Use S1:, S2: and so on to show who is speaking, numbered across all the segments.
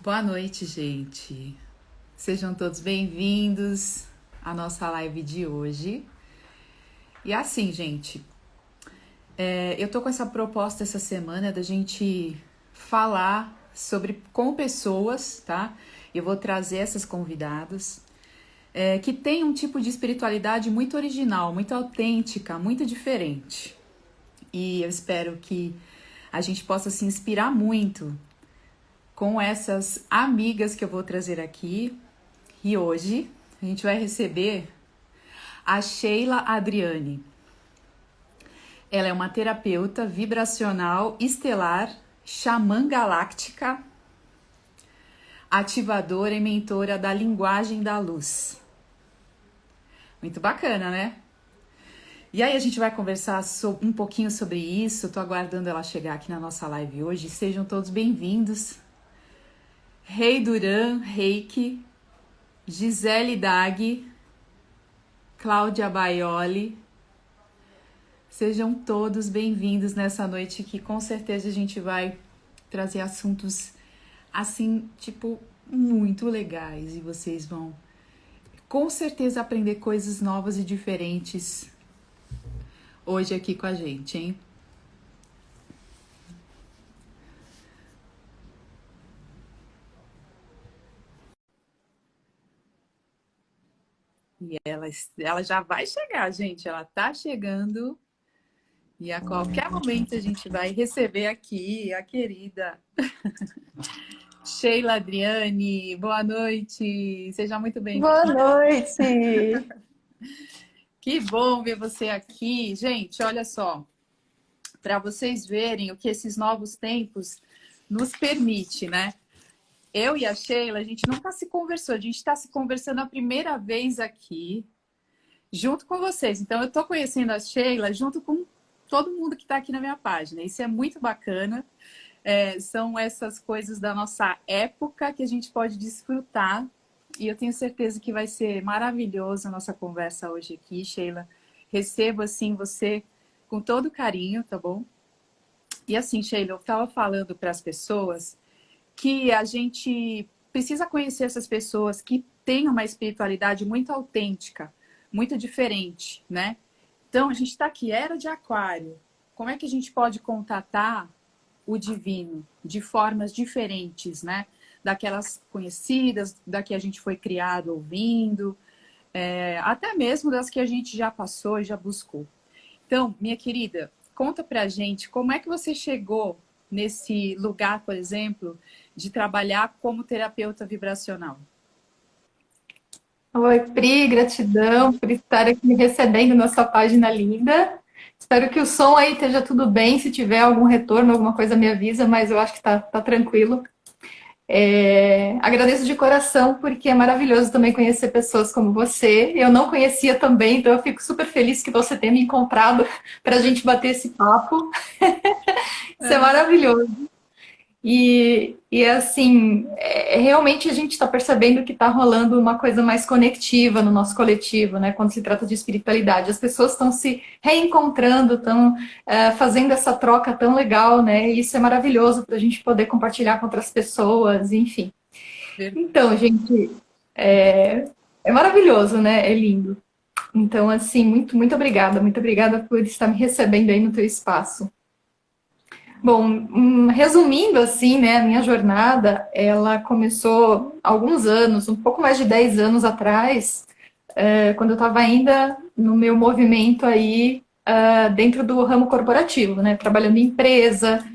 S1: Boa noite, gente. Sejam todos bem-vindos à nossa live de hoje. E assim, gente, eu tô com essa proposta essa semana da gente falar sobre com pessoas, tá? Eu vou trazer essas convidadas que têm um tipo de espiritualidade muito original, muito autêntica, muito diferente. E eu espero que a gente possa se inspirar muito com essas amigas que eu vou trazer aqui. E hoje a gente vai receber a Sheila Adriane. Ela é uma terapeuta vibracional estelar, xamã galáctica, ativadora e mentora da linguagem da luz. Muito bacana, né? E aí a gente vai conversar um pouquinho sobre isso. Eu tô aguardando ela chegar aqui na nossa live hoje. Sejam todos bem-vindos. Rei Duran, Reiki, Gisele Dag, Cláudia Baioli. Sejam todos bem-vindos nessa noite que com certeza a gente vai trazer assuntos assim, tipo, muito legais e vocês vão com certeza aprender coisas novas e diferentes hoje aqui com a gente, hein? E ela já vai chegar, gente. Ela tá chegando e a qualquer momento a gente vai receber aqui a querida Sheila Adriane. Boa noite. Seja muito
S2: Boa
S1: bem-vinda.
S2: noite!
S1: Que bom ver você aqui. Gente, olha só, para vocês verem o que esses novos tempos nos permite, né? Eu e a Sheila, a gente nunca se conversou, a gente está se conversando a primeira vez aqui, junto com vocês. Então, eu estou conhecendo a Sheila junto com todo mundo que está aqui na minha página. Isso é muito bacana. São essas coisas da nossa época que a gente pode desfrutar. E eu tenho certeza que vai ser maravilhosa a nossa conversa hoje aqui, Sheila. Recebo, assim, você com todo carinho, tá bom? E assim, Sheila, eu estava falando para as pessoas que a gente precisa conhecer essas pessoas que têm uma espiritualidade muito autêntica, muito diferente, né? Então, a gente está aqui, era de Aquário. Como é que a gente pode contatar o divino de formas diferentes, né? Daquelas conhecidas, da que a gente foi criado ouvindo, até mesmo das que a gente já passou e já buscou. Então, minha querida, conta pra gente como é que você chegou nesse lugar, por exemplo, de trabalhar como terapeuta vibracional.
S2: Oi, Pri, gratidão por estar aqui me recebendo na sua página linda. Espero que o som aí esteja tudo bem. Se tiver algum retorno, alguma coisa me avisa, mas eu acho que tá tranquilo. Agradeço de coração, porque é maravilhoso também conhecer pessoas como você. Eu não conhecia também, então eu fico super feliz que você tenha me encontrado para a gente bater esse papo. Isso é maravilhoso. E assim, realmente a gente está percebendo que está rolando uma coisa mais conectiva no nosso coletivo, né? Quando se trata de espiritualidade. As pessoas estão se reencontrando, estão fazendo essa troca tão legal, né? E isso é maravilhoso para a gente poder compartilhar com outras pessoas, enfim. Então, gente, é maravilhoso, né? É lindo. Então, assim, muito obrigada por estar me recebendo aí no teu espaço. Bom, resumindo assim, né, a minha jornada, ela começou há alguns anos, um pouco mais de 10 anos atrás, quando eu estava ainda no meu movimento aí dentro do ramo corporativo, né, trabalhando em empresa.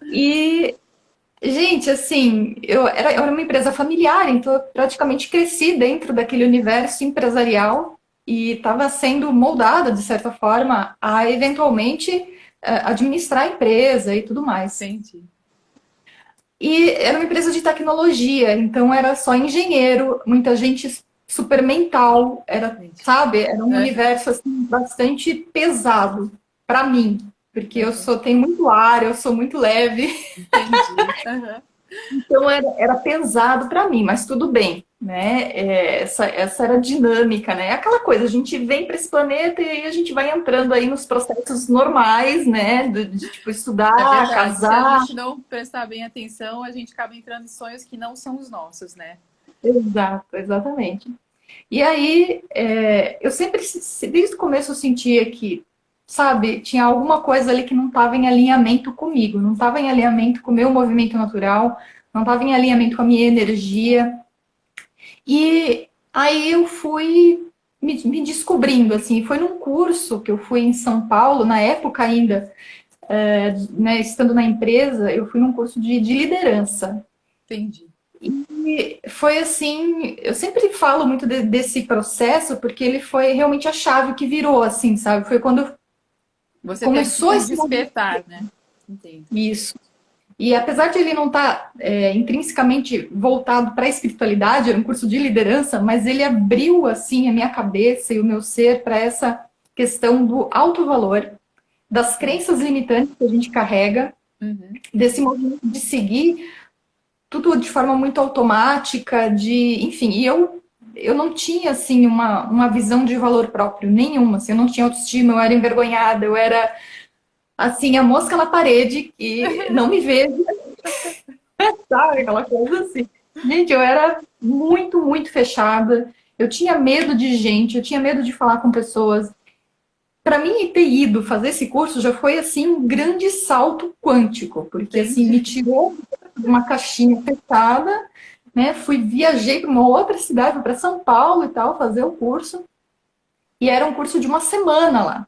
S2: E, gente, assim, eu era uma empresa familiar, então eu praticamente cresci dentro daquele universo empresarial e estava sendo moldada, de certa forma, a eventualmente administrar a empresa e tudo mais.
S1: Entendi.
S2: E era uma empresa de tecnologia, então era só engenheiro, muita gente super mental, era,
S1: Entendi.
S2: sabe, era um
S1: Uhum,
S2: universo assim, bastante pesado para mim, porque
S1: uhum,
S2: tenho muito ar, eu sou muito leve,
S1: entendi. Uhum,
S2: então era pesado para mim, mas tudo bem. né? Essa era a dinâmica, né? Aquela coisa, a gente vem para esse planeta e aí a gente vai entrando aí nos processos normais, né? De tipo,
S1: É
S2: estudar,
S1: verdade. Se a
S2: casar.
S1: gente não prestar bem atenção, a gente acaba entrando em sonhos que não são os nossos, né?
S2: Exato, exatamente. E aí, eu sempre, desde o começo, eu sentia que, sabe, tinha alguma coisa ali que não estava em alinhamento comigo, não estava em alinhamento com o meu movimento natural, não estava em alinhamento com a minha energia. E aí eu fui me descobrindo, assim, foi num curso que eu fui em São Paulo, na época ainda, né, estando na empresa, eu fui num curso de liderança.
S1: Entendi.
S2: E foi assim, eu sempre falo muito desse processo, porque ele foi realmente a chave que virou, assim, sabe? Foi quando
S1: Você teve tipo
S2: começou
S1: um
S2: esse
S1: despertar, né? Entendo.
S2: isso. E apesar de ele não estar intrinsecamente voltado para a espiritualidade, era um curso de liderança, mas ele abriu assim a minha cabeça e o meu ser para essa questão do alto valor, das crenças limitantes que a gente carrega,
S1: Uhum.
S2: desse movimento de seguir tudo de forma muito automática, enfim, e eu não tinha assim uma visão de valor próprio nenhuma, assim, eu não tinha autoestima, eu era envergonhada, eu era assim a mosca na parede e não me vejo, sabe, aquela coisa assim. Gente, eu era muito, muito fechada. Eu tinha medo de gente, eu tinha medo de falar com pessoas. Para mim, ter ido fazer esse curso já foi assim um grande salto quântico, porque assim me
S1: Entendi.
S2: tirou de uma caixinha fechada, né? Viajei para uma outra cidade, para São Paulo e tal, fazer o curso. E era um curso de uma semana lá.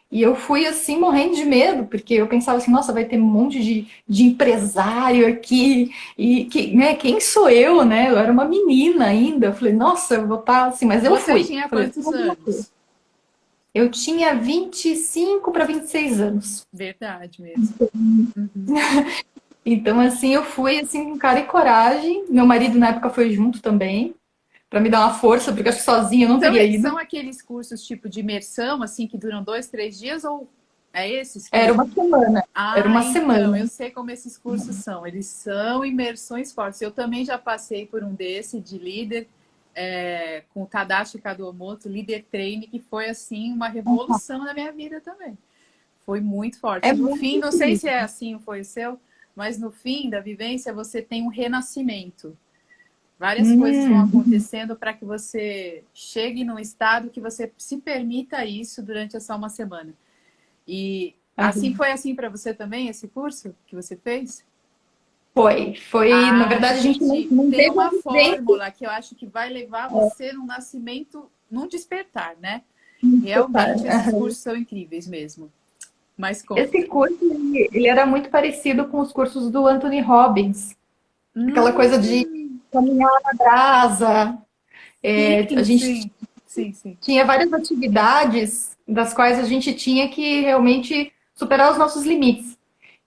S2: E eu fui assim morrendo de medo, porque eu pensava assim, nossa, vai ter um monte de empresário aqui, e né, quem sou eu, né? Eu era uma menina ainda. Eu falei, nossa, eu vou estar assim, mas eu
S1: Você
S2: fui.
S1: tinha
S2: Falei,
S1: quantos anos?
S2: eu tinha 25 para 26 anos.
S1: Verdade mesmo. Uhum.
S2: Então, assim, eu fui assim, com cara e coragem. Meu marido na época foi junto também, para me dar uma força, porque acho que sozinha eu não teria
S1: São
S2: ido.
S1: aqueles cursos tipo de imersão, assim, que duram 2, 3 dias, ou é esses
S2: Era
S1: que.
S2: uma semana. Era
S1: Ah,
S2: uma
S1: então,
S2: semana.
S1: eu sei como esses cursos são. Eles são imersões fortes. Eu também já passei por um desse de líder, com o Tadashi Kadomoto, líder treine, que foi assim uma revolução na minha vida também. Foi muito
S2: É
S1: forte. No
S2: muito
S1: fim, não sei se
S2: incrível.
S1: é assim, foi o seu, mas no fim da vivência você tem um renascimento. Várias coisas vão
S2: Hum.
S1: acontecendo para que você chegue num estado que você se permita isso durante essa uma semana. E assim foi assim para você também, esse curso que você fez?
S2: Foi, na
S1: Ah,
S2: verdade, a gente
S1: entendi.
S2: não
S1: Tem
S2: teve uma
S1: uma
S2: vivência.
S1: fórmula que eu acho que vai levar você num nascimento, num despertar, né?
S2: Cara.
S1: Realmente esses cursos são incríveis mesmo. Mas
S2: Esse
S1: conta.
S2: curso, ele era muito parecido com os cursos do Anthony Robbins. Aquela coisa de
S1: Hum,
S2: caminhar na brasa. A
S1: sim,
S2: gente
S1: sim, sim, sim.
S2: tinha várias atividades das quais a gente tinha que realmente superar os nossos limites.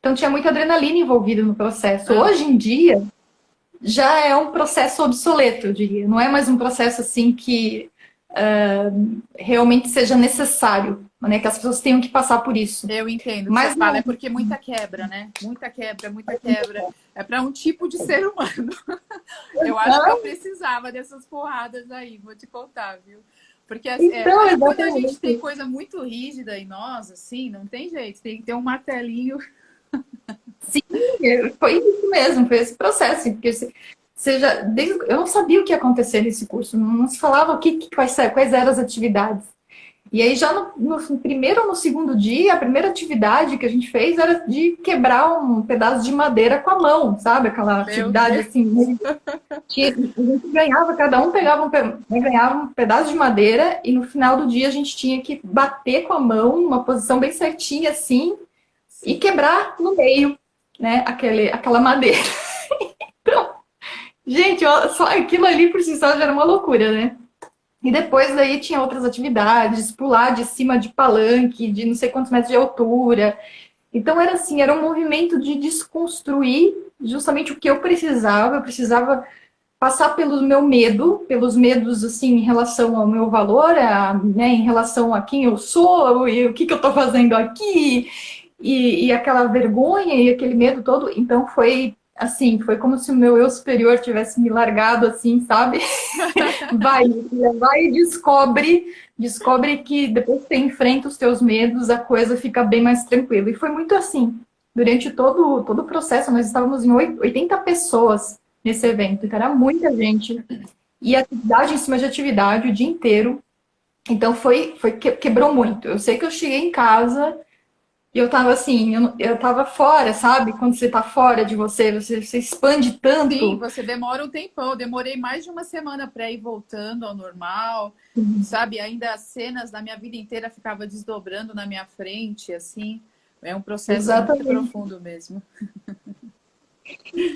S2: Então tinha muita adrenalina envolvida no processo.
S1: Ah,
S2: Hoje em dia já é um processo obsoleto, eu diria. Não é mais um processo assim que realmente seja necessário, né? Que as pessoas tenham que passar por isso.
S1: eu entendo o que você
S2: Mas
S1: fala, é
S2: não,
S1: porque muita quebra, né? Muita quebra, muita quebra. É para um tipo de ser humano. Eu acho que eu precisava dessas porradas aí, vou te contar, viu? Porque
S2: então,
S1: acho que quando a gente tem
S2: exatamente.
S1: coisa muito rígida em nós, assim, não tem jeito, tem que ter um martelinho.
S2: Sim, foi isso mesmo, foi esse processo, porque seja, eu não sabia o que ia acontecer nesse curso, não se falava quais eram as atividades. E aí já no primeiro ou no segundo dia, a primeira atividade que a gente fez era de quebrar um pedaço de madeira com a mão, sabe? Aquela
S1: Meu
S2: atividade
S1: Deus,
S2: assim, a gente ganhava, cada um pegava ganhava um pedaço de madeira e no final do dia a gente tinha que bater com a mão, uma posição bem certinha assim, e
S1: sim.
S2: quebrar no meio, né, aquela madeira. Gente, só aquilo ali por si só já era uma loucura, né? E depois daí tinha outras atividades, pular de cima de palanque, de não sei quantos metros de altura. Então era assim, era um movimento de desconstruir justamente o que eu precisava passar pelo meu medo, pelos medos assim em relação ao meu valor, né, em relação a quem eu sou e o que eu estou fazendo aqui, e aquela vergonha e aquele medo todo. Então foi assim, foi como se o meu eu superior tivesse me largado assim, sabe? Vai, minha filha, vai e descobre que depois que você enfrenta os teus medos, a coisa fica bem mais tranquila. E foi muito assim. Durante todo o processo, nós estávamos em 80 pessoas nesse evento, então era muita gente. E atividade em cima de atividade o dia inteiro. Então quebrou muito. Eu sei que eu cheguei em casa e eu tava assim, eu tava fora, sabe? Quando você tá fora de você expande
S1: Sim,
S2: tanto.
S1: você demora um tempão. Eu demorei mais de uma semana para ir voltando ao normal, sabe? Ainda as cenas da minha vida inteira ficava desdobrando na minha frente, assim. É um processo muito
S2: Exatamente.
S1: profundo mesmo.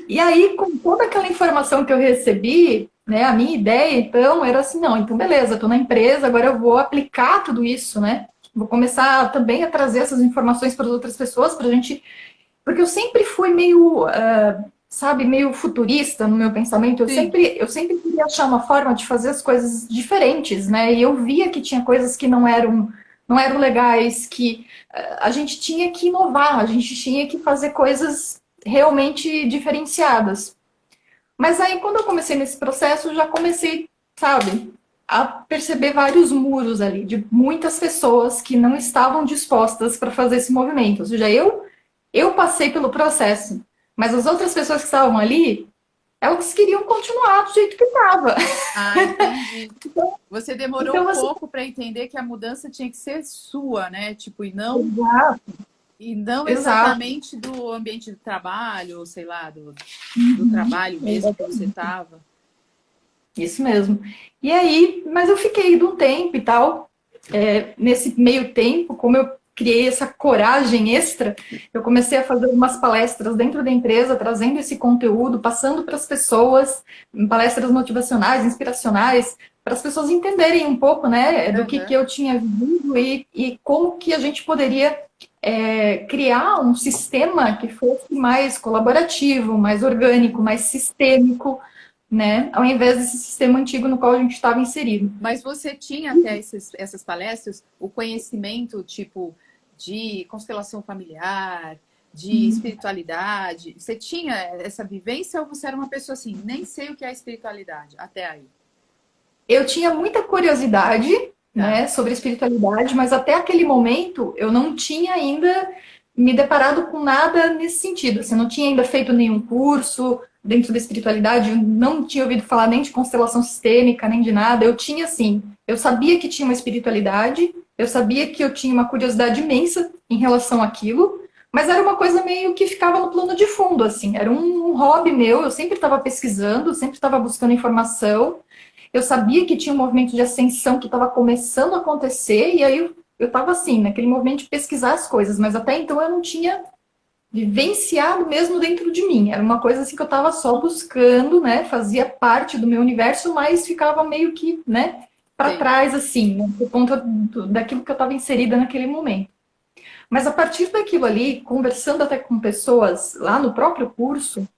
S2: E aí, com toda aquela informação que eu recebi, né, a minha ideia, então, era assim, não, então beleza, estou na empresa, agora eu vou aplicar tudo isso, né? Vou começar também a trazer essas informações para as outras pessoas, para a gente. Porque eu sempre fui meio, sabe, meio futurista no meu pensamento.
S1: Sim,
S2: Eu sempre queria achar uma forma de fazer as coisas diferentes, né? E eu via que tinha coisas que não eram legais, que a gente tinha que inovar, a gente tinha que fazer coisas realmente diferenciadas. Mas aí, quando eu comecei nesse processo, eu já comecei, sabe, a perceber vários muros ali, de muitas pessoas que não estavam dispostas para fazer esse movimento. Ou seja, eu passei pelo processo, mas as outras pessoas que estavam ali, elas queriam continuar do jeito que estava.
S1: ah, entendi. Você demorou
S2: Então,
S1: um
S2: assim,
S1: pouco para entender que a mudança tinha que ser sua, né? Tipo,
S2: exato,
S1: e não
S2: exato.
S1: exatamente do ambiente de trabalho, ou sei lá, do trabalho mesmo que você estava.
S2: Isso mesmo. E aí, mas eu fiquei de um tempo e tal. Nesse meio tempo, como eu criei essa coragem extra, eu comecei a fazer algumas palestras dentro da empresa, trazendo esse conteúdo, passando para as pessoas, palestras motivacionais, inspiracionais, para as pessoas entenderem um pouco, né, do que
S1: Aham.
S2: eu tinha vivido e como que a gente poderia criar um sistema que fosse mais colaborativo, mais orgânico, mais sistêmico, né, ao invés desse sistema antigo no qual a gente estava inserido.
S1: Mas você tinha até essas palestras o conhecimento, tipo, de constelação familiar, de espiritualidade? Você tinha essa vivência ou você era uma pessoa assim, nem sei o que é espiritualidade até aí?
S2: Eu tinha muita curiosidade,
S1: Tá.
S2: né, sobre espiritualidade, mas até aquele momento eu não tinha ainda me deparado com nada nesse sentido. Assim, eu não tinha ainda feito nenhum curso dentro da espiritualidade, eu não tinha ouvido falar nem de constelação sistêmica, nem de nada. Eu tinha, assim, eu sabia que tinha uma espiritualidade, eu sabia que eu tinha uma curiosidade imensa em relação àquilo, mas era uma coisa meio que ficava no plano de fundo, assim, era um hobby meu, eu sempre estava pesquisando, sempre estava buscando informação. Eu sabia que tinha um movimento de ascensão que estava começando a acontecer, e aí eu estava assim, naquele movimento de pesquisar as coisas, mas até então eu não tinha vivenciado mesmo dentro de mim. Era uma coisa assim que eu estava só buscando, né? Fazia parte do meu universo, mas ficava meio que, né, para
S1: Sim.
S2: trás, assim, né, por conta daquilo que eu estava inserida naquele momento. Mas a partir daquilo ali, conversando até com pessoas lá no próprio curso,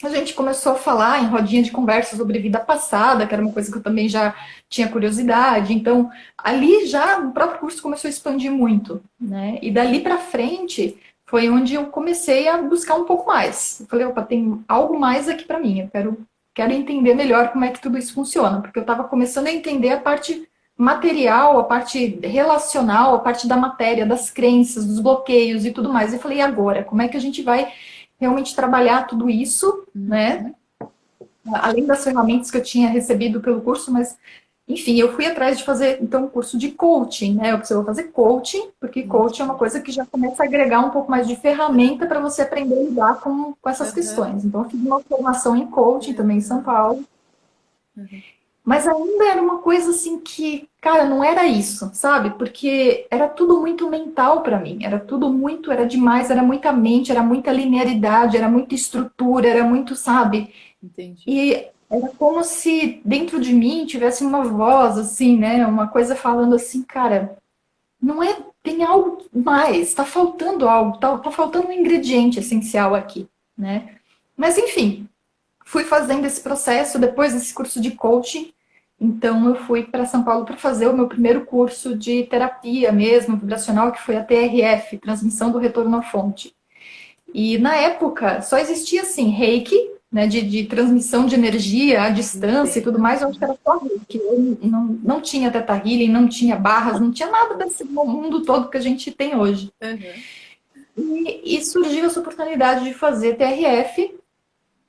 S2: a gente começou a falar em rodinha de conversa sobre vida passada, que era uma coisa que eu também já tinha curiosidade. Então, ali já o próprio curso começou a expandir muito, né? E dali para frente foi onde eu comecei a buscar um pouco mais. Eu falei, opa, tem algo mais aqui para mim. Eu quero entender melhor como é que tudo isso funciona, porque eu estava começando a entender a parte material, a parte relacional, a parte da matéria, das crenças, dos bloqueios e tudo mais. Eu falei, e agora? Como é que a gente vai realmente trabalhar tudo isso, né?
S1: Uhum.
S2: Além das ferramentas que eu tinha recebido pelo curso, mas, enfim, eu fui atrás de fazer, então, um curso de coaching, né? Eu preciso fazer coaching, porque coaching é uma coisa que já começa a agregar um pouco mais de ferramenta para você aprender a lidar com essas
S1: Aham.
S2: questões. Então, eu fiz uma formação em coaching também em São Paulo,
S1: Uhum.
S2: mas ainda era uma coisa assim que, cara, não era isso, sabe? Porque era tudo muito mental para mim, era tudo muito, era demais, era muita mente, era muita linearidade, era muita estrutura, era muito, sabe?
S1: Entendi.
S2: E era como se dentro de mim tivesse uma voz, assim, né? Uma coisa falando assim, cara, não é, tem algo mais, tá faltando algo, tá faltando um ingrediente essencial aqui, né? Mas enfim, fui fazendo esse processo depois desse curso de coaching. Então, eu fui para São Paulo para fazer o meu primeiro curso de terapia mesmo, vibracional, que foi a TRF, Transmissão do Retorno à Fonte. E na época só existia assim, Reiki, né, de transmissão de energia à distância e tudo mais, eu acho que era só Reiki. Eu não tinha Theta Healing, não tinha barras, não tinha nada desse mundo todo que a gente tem hoje.
S1: Uhum.
S2: E surgiu essa oportunidade de fazer TRF.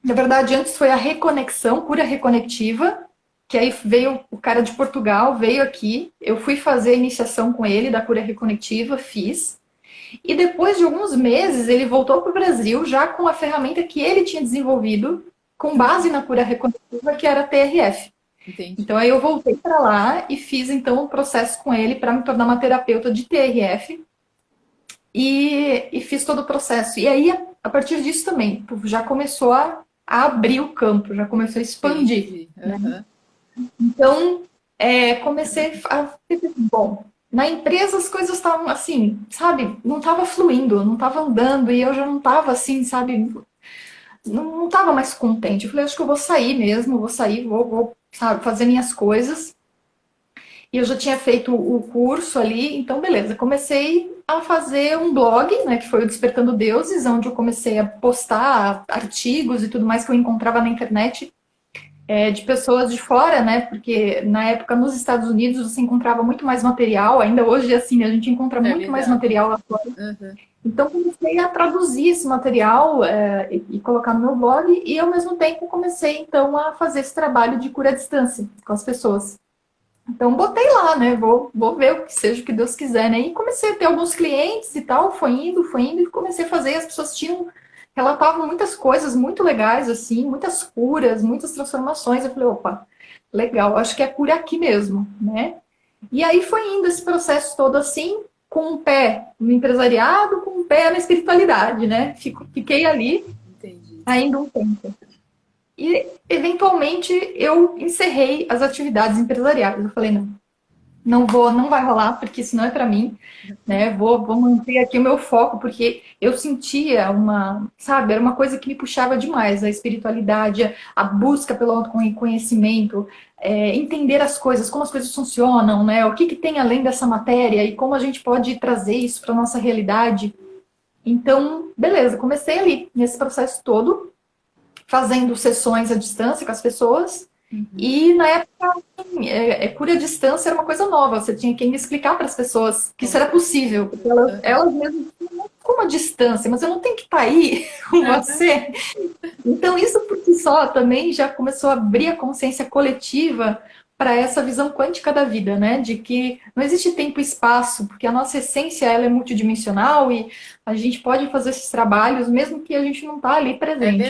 S2: Na verdade, antes foi a reconexão, cura reconectiva, que aí veio o cara de Portugal, veio aqui, eu fui fazer a iniciação com ele da cura reconectiva, fiz. E depois de alguns meses, ele voltou para o Brasil já com a ferramenta que ele tinha desenvolvido, com base na cura reconectiva, que era a TRF.
S1: Entendi.
S2: Então aí eu voltei para lá e fiz então um processo com ele para me tornar uma terapeuta de TRF e fiz todo o processo. E aí, a partir disso também, já começou a abrir o campo, já começou a expandir. Né? Então, comecei a... Bom, na empresa as coisas estavam assim, sabe? Não estava fluindo, não estava andando, e eu já não estava assim, sabe? Não estava mais contente. Eu falei, acho que eu vou sair mesmo, vou sair, vou sabe, fazer minhas coisas. E eu já tinha feito o curso ali, então beleza. Comecei a fazer um blog, né, que foi o Despertando Deuses, onde eu comecei a postar artigos e tudo mais que eu encontrava na internet de pessoas de fora, né? Porque na época nos Estados Unidos você encontrava muito mais material, ainda hoje assim, a gente encontra muito mais material lá fora.
S1: Uhum.
S2: Então comecei a traduzir esse material e colocar no meu blog e ao mesmo tempo comecei então a fazer esse trabalho de cura à distância com as pessoas. Então, botei lá, né? Vou ver o que seja o que Deus quiser, né? E comecei a ter alguns clientes e tal, foi indo, e comecei a fazer. As pessoas relatavam muitas coisas muito legais, assim, muitas curas, muitas transformações. Eu falei, opa, legal, acho que é cura aqui mesmo, né? E aí foi indo esse processo todo assim, com um pé no empresariado, com um pé na espiritualidade, né? Fiquei ali, ainda um tempo. E, eventualmente, eu encerrei as atividades empresariais. Eu falei, não vai rolar, porque isso não é para mim, né? Vou manter aqui o meu foco, porque eu sentia sabe, era uma coisa que me puxava demais, a espiritualidade, a busca pelo autoconhecimento, entender as coisas, como as coisas funcionam, né? O que tem além dessa matéria e como a gente pode trazer isso para nossa realidade. Então, beleza, comecei ali, nesse processo todo, fazendo sessões à distância com as pessoas. Uhum. E na época, assim, cura à distância era uma coisa nova. Você tinha que explicar para as pessoas que isso era possível. Porque elas mesmas como a distância, mas eu não tenho que estar aí com você. Então isso por si só também já começou a abrir a consciência coletiva para essa visão quântica da vida, né? De que não existe tempo e espaço, porque a nossa essência ela é multidimensional e a gente pode fazer esses trabalhos mesmo que a gente não está ali presente.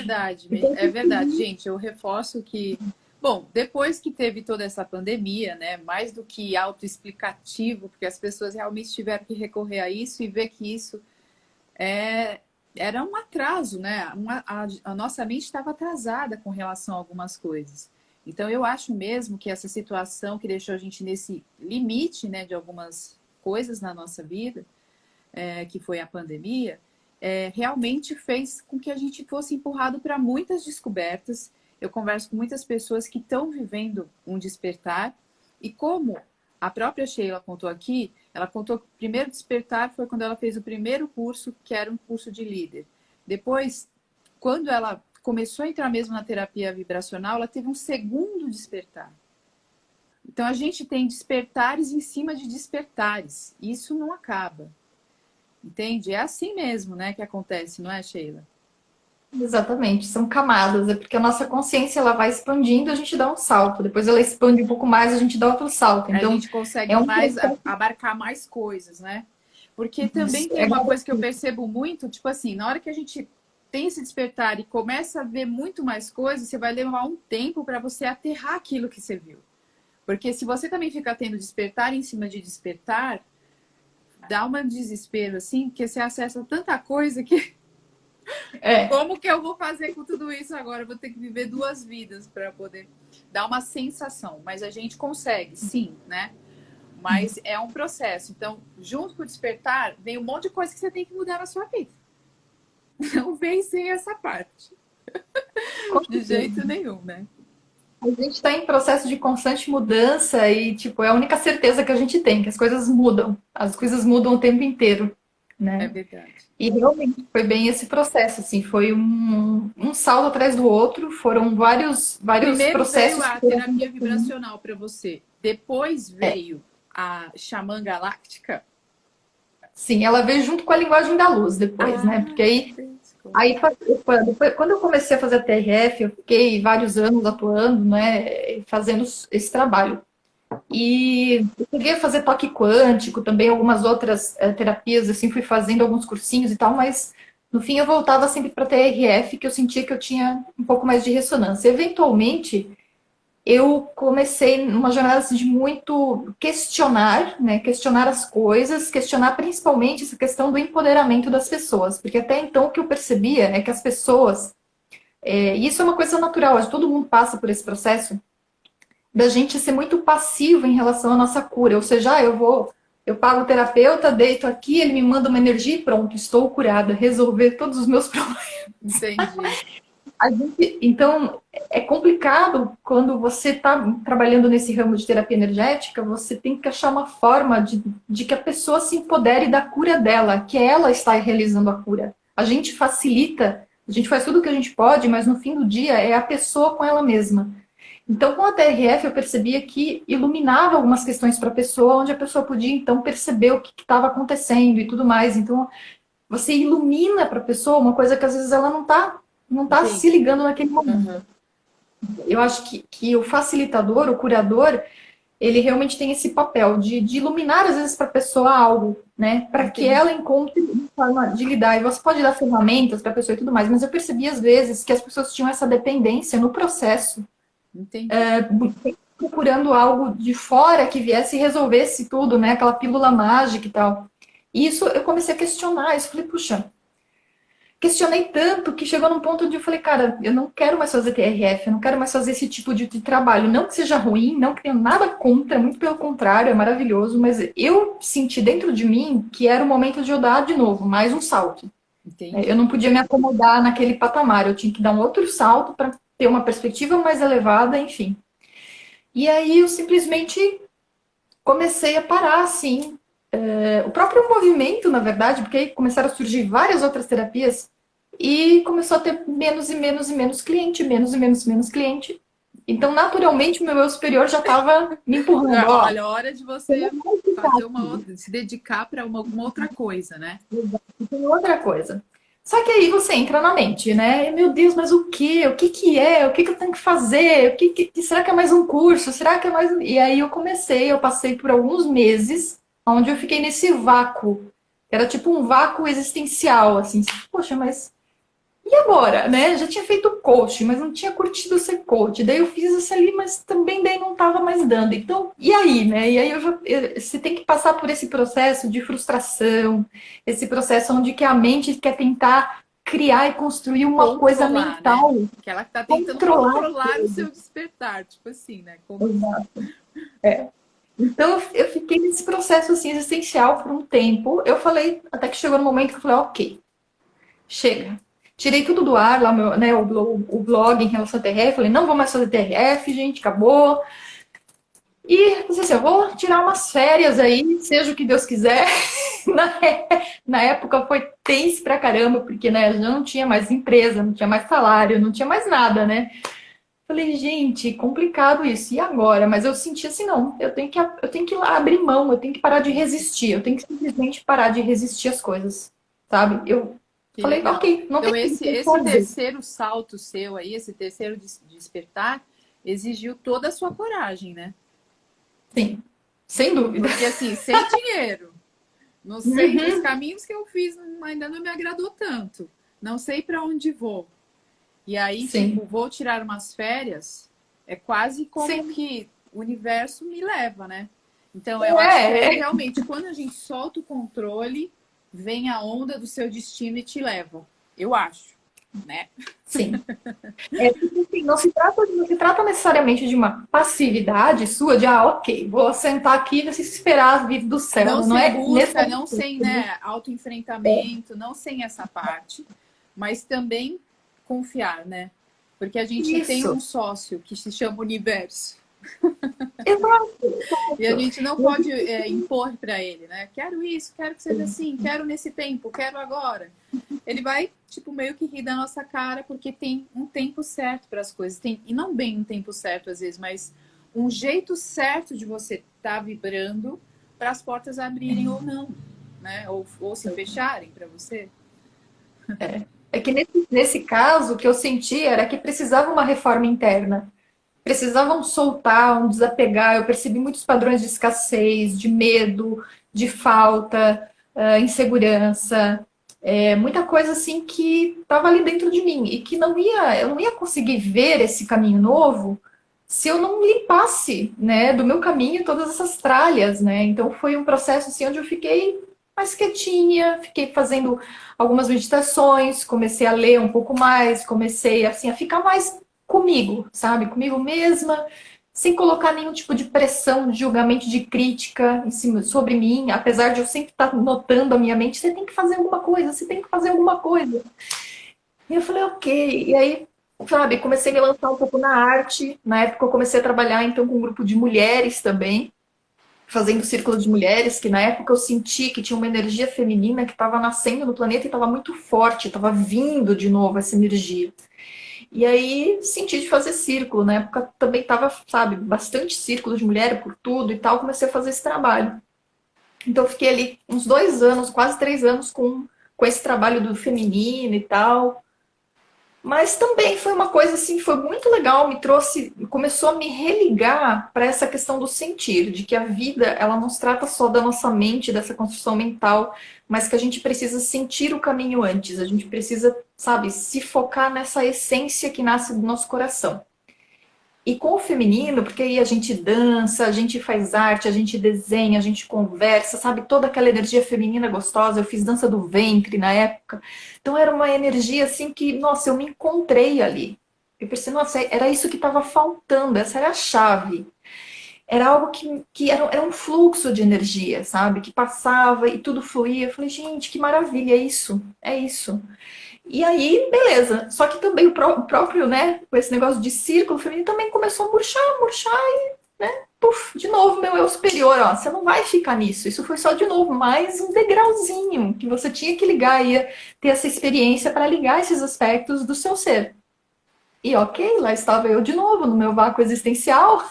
S1: É verdade, gente. Eu reforço que, bom, depois que teve toda essa pandemia, né? Mais do que autoexplicativo, porque as pessoas realmente tiveram que recorrer a isso e ver que isso era um atraso, né? A nossa mente estava atrasada com relação a algumas coisas. Então, eu acho mesmo que essa situação que deixou a gente nesse limite, né, de algumas coisas na nossa vida, que foi a pandemia, realmente fez com que a gente fosse empurrado para muitas descobertas. Eu converso com muitas pessoas que estão vivendo um despertar. E como a própria Sheila contou aqui, ela contou que o primeiro despertar foi quando ela fez o primeiro curso, que era um curso de líder. Depois, quando ela começou a entrar mesmo na terapia vibracional, ela teve um segundo despertar. Então, a gente tem despertares em cima de despertares. E isso não acaba. Entende? É assim mesmo, né, que acontece, não é, Sheila?
S2: Exatamente, são camadas. É porque a nossa consciência ela vai expandindo, a gente dá um salto. Depois ela expande um pouco mais, a gente dá outro salto. Então,
S1: a gente consegue abarcar mais coisas, né? Porque também tem uma coisa que eu percebo muito, tipo assim, na hora que a gente tem esse despertar e começa a ver muito mais coisas, você vai levar um tempo para você aterrar aquilo que você viu. Porque se você também ficar tendo despertar em cima de despertar, dá um desespero, assim, porque você acessa tanta coisa que... Como que eu vou fazer com tudo isso agora? Eu vou ter que viver 2 vidas para poder dar uma sensação. Mas a gente consegue, sim, né? Mas é um processo. Então, junto com o despertar, vem um monte de coisa que você tem que mudar na sua vida. Não vem sem essa parte. De jeito nenhum, né?
S2: A gente está em processo de constante mudança e, tipo, é a única certeza que a gente tem, que as coisas mudam. As coisas mudam o tempo inteiro.
S1: É
S2: né?
S1: verdade.
S2: E realmente foi bem esse processo, assim, foi um salto atrás do outro, foram vários
S1: Primeiro veio
S2: processos que
S1: a
S2: foram
S1: terapia
S2: acontecendo.
S1: vibracional para você. Depois
S2: É,
S1: veio a Xamã Galáctica.
S2: sim, ela veio junto com a linguagem da luz depois, né?
S1: Ah,
S2: Porque aí,
S1: fresco.
S2: aí quando eu comecei a fazer a TRF, eu fiquei vários anos atuando, né, fazendo esse trabalho. E eu cheguei a fazer toque quântico, também algumas outras terapias, assim, fui fazendo alguns cursinhos e tal, mas no fim eu voltava sempre para a TRF, que eu sentia que eu tinha um pouco mais de ressonância. Eventualmente, eu comecei numa jornada assim, de muito questionar, né? Questionar as coisas, questionar principalmente essa questão do empoderamento das pessoas, porque até então o que eu percebia é que as pessoas, e isso é uma coisa natural, acho que todo mundo passa por esse processo, da gente ser muito passivo em relação à nossa cura, ou seja, eu pago o terapeuta, deito aqui, ele me manda uma energia e pronto, estou curada, resolver todos os meus problemas.
S1: Entendi.
S2: Então, é complicado quando você está trabalhando nesse ramo de terapia energética, você tem que achar uma forma de que a pessoa se empodere da cura dela, que ela está realizando a cura. A gente facilita, a gente faz tudo o que a gente pode, mas no fim do dia é a pessoa com ela mesma. Então, com a TRF, eu percebia que iluminava algumas questões para a pessoa, onde a pessoa podia, então, perceber o que estava acontecendo e tudo mais. Então, você ilumina para a pessoa uma coisa que às vezes ela não tá se
S1: Entendi.
S2: ligando naquele momento.
S1: Uhum.
S2: Eu acho que o facilitador, o curador, ele realmente tem esse papel de iluminar, às vezes, para a pessoa algo, né? Para que ela
S1: Entendi.
S2: encontre uma forma de lidar. E você pode dar ferramentas para a pessoa e tudo mais, mas eu percebi, às vezes, que as pessoas tinham essa dependência no processo,
S1: Entendi.
S2: procurando algo de fora que viesse e resolvesse tudo, né? Aquela pílula mágica e tal. E isso eu comecei a questionar. Eu falei, puxa, questionei tanto que chegou num ponto onde eu falei, cara, eu não quero mais fazer TRF, eu não quero mais fazer esse tipo de trabalho. Não que seja ruim, não que tenha nada contra, muito pelo contrário, é maravilhoso, mas eu senti dentro de mim que era o momento de eu dar de novo, mais um salto. Eu
S1: Entendi.
S2: não podia me acomodar naquele patamar, eu tinha que dar um outro salto para ter uma perspectiva mais elevada, enfim. E aí eu simplesmente comecei a parar, assim. O próprio movimento, na verdade, porque aí começaram a surgir várias outras terapias e começou a ter menos e menos e menos cliente, menos e menos e menos cliente. Então, naturalmente, o meu eu superior já estava me empurrando, ó,
S1: Olha, a hora de
S2: tem
S1: você fazer uma outra, se dedicar para alguma outra coisa, né?
S2: outra coisa. Só que aí você entra na mente, né? Meu Deus, mas o quê? O que que é? O que que eu tenho que fazer? Será que é mais um curso? Será que é mais um... E aí eu passei por alguns meses onde eu fiquei nesse vácuo. Era tipo um vácuo existencial, assim. Poxa, mas e agora, né? Já tinha feito coach, mas não tinha curtido ser coach. Daí eu fiz isso ali, mas também daí não estava mais dando. Então, e aí, né? E aí você tem que passar por esse processo de frustração, esse processo onde que a mente quer tentar criar e construir uma coisa
S1: Controlar, né?
S2: mental,
S1: Que ela tá tentando
S2: controlar
S1: controlar o seu
S2: tudo.
S1: despertar, tipo assim, né? Como
S2: Exato. Então eu fiquei nesse processo assim existencial por um tempo. Eu falei, até que chegou no momento que eu falei, ok, chega. Tirei tudo do ar, lá né, o blog em relação à TRF. Falei, não vou mais fazer TRF, gente, acabou. E pensei assim, eu vou tirar umas férias aí, seja o que Deus quiser. Na época foi tenso pra caramba, porque né, eu não tinha mais empresa, não tinha mais salário, não tinha mais nada, né? Falei, gente, complicado isso. E agora? Mas eu senti assim, não, eu tenho que ir lá abrir mão, eu tenho que parar de resistir, eu tenho que simplesmente parar de resistir às coisas, sabe? Eu
S1: que
S2: falei,
S1: legal.
S2: ok, não tem
S1: Então,
S2: o que eu
S1: esse
S2: fazer.
S1: terceiro salto seu aí, esse terceiro despertar, exigiu toda a sua coragem, né?
S2: Sim, sem dúvida.
S1: Porque assim, sem dinheiro, não sei, os
S2: Uhum,
S1: caminhos que eu fiz ainda não me agradou tanto. Não sei para onde vou. E aí,
S2: sim,
S1: tipo, vou tirar umas férias, é quase como
S2: sim.
S1: que o universo me leva, né? Então, eu acho que aí
S2: É,
S1: realmente, quando a gente solta o controle, vem a onda do seu destino e te leva. Eu acho, né?
S2: sim. Tipo assim, não se trata necessariamente de uma passividade sua, de, ok, vou sentar aqui e esperar vir do céu.
S1: Não
S2: Não
S1: sem
S2: é
S1: busca,
S2: necessariamente
S1: não sem, né, autoenfrentamento, não sem essa parte, mas também confiar, né? Porque a gente tem
S2: isso.
S1: um sócio que se chama universo. E a gente não pode impor para ele, né? Quero isso, quero que seja assim, quero nesse tempo, quero agora. Ele vai, tipo, meio que rir da nossa cara, porque tem um tempo certo para as coisas. Tem, e não bem um tempo certo, às vezes, mas um jeito certo de você estar vibrando para as portas abrirem ou não, né? Ou se fecharem para você.
S2: É que nesse caso, o que eu senti era que precisava uma reforma interna. Precisavam soltar, um desapegar. Eu percebi muitos padrões de escassez, de medo, de falta, insegurança, muita coisa assim que estava ali dentro de mim e que eu não ia conseguir ver esse caminho novo se eu não limpasse, né, do meu caminho todas essas tralhas, né? Então foi um processo assim onde eu fiquei mais quietinha, fiquei fazendo algumas meditações, comecei a ler um pouco mais, comecei assim a ficar mais comigo, sabe? Comigo mesma, sem colocar nenhum tipo de pressão, de julgamento, de crítica em cima, sobre mim, apesar de eu sempre estar notando a minha mente, você tem que fazer alguma coisa, você tem que fazer alguma coisa. E eu falei, ok. E aí, sabe, comecei a me lançar um pouco na arte. Na época eu comecei a trabalhar então com um grupo de mulheres também, fazendo círculo de mulheres, que na época eu senti que tinha uma energia feminina que estava nascendo no planeta e estava muito forte, estava vindo de novo essa energia. E aí senti de fazer círculo. Na época também tava, sabe, bastante círculo de mulher por tudo e tal. Comecei a fazer esse trabalho. Então eu fiquei ali uns 2 anos, quase 3 anos com esse trabalho do feminino e tal. Mas também foi uma coisa assim, foi muito legal, me trouxe, começou a me religar para essa questão do sentir, de que a vida, ela não se trata só da nossa mente, dessa construção mental, mas que a gente precisa sentir o caminho antes, a gente precisa, sabe, se focar nessa essência que nasce do nosso coração. E com o feminino, porque aí a gente dança, a gente faz arte, a gente desenha, a gente conversa, sabe? Toda aquela energia feminina gostosa. Eu fiz dança do ventre na época. Então era uma energia assim que, nossa, eu me encontrei ali. Eu pensei, nossa, era isso que estava faltando, essa era a chave. Era algo que era um fluxo de energia, sabe? Que passava e tudo fluía. Eu falei, gente, que maravilha, é isso, é isso. E aí, beleza. Só que também o próprio, né, com esse negócio de círculo feminino também começou a murchar, murchar e, né, puf, de novo, meu eu superior, ó, você não vai ficar nisso. Isso foi só de novo mais um degrauzinho que você tinha que ligar, ia ter essa experiência para ligar esses aspectos do seu ser. E ok, lá estava eu de novo no meu vácuo existencial.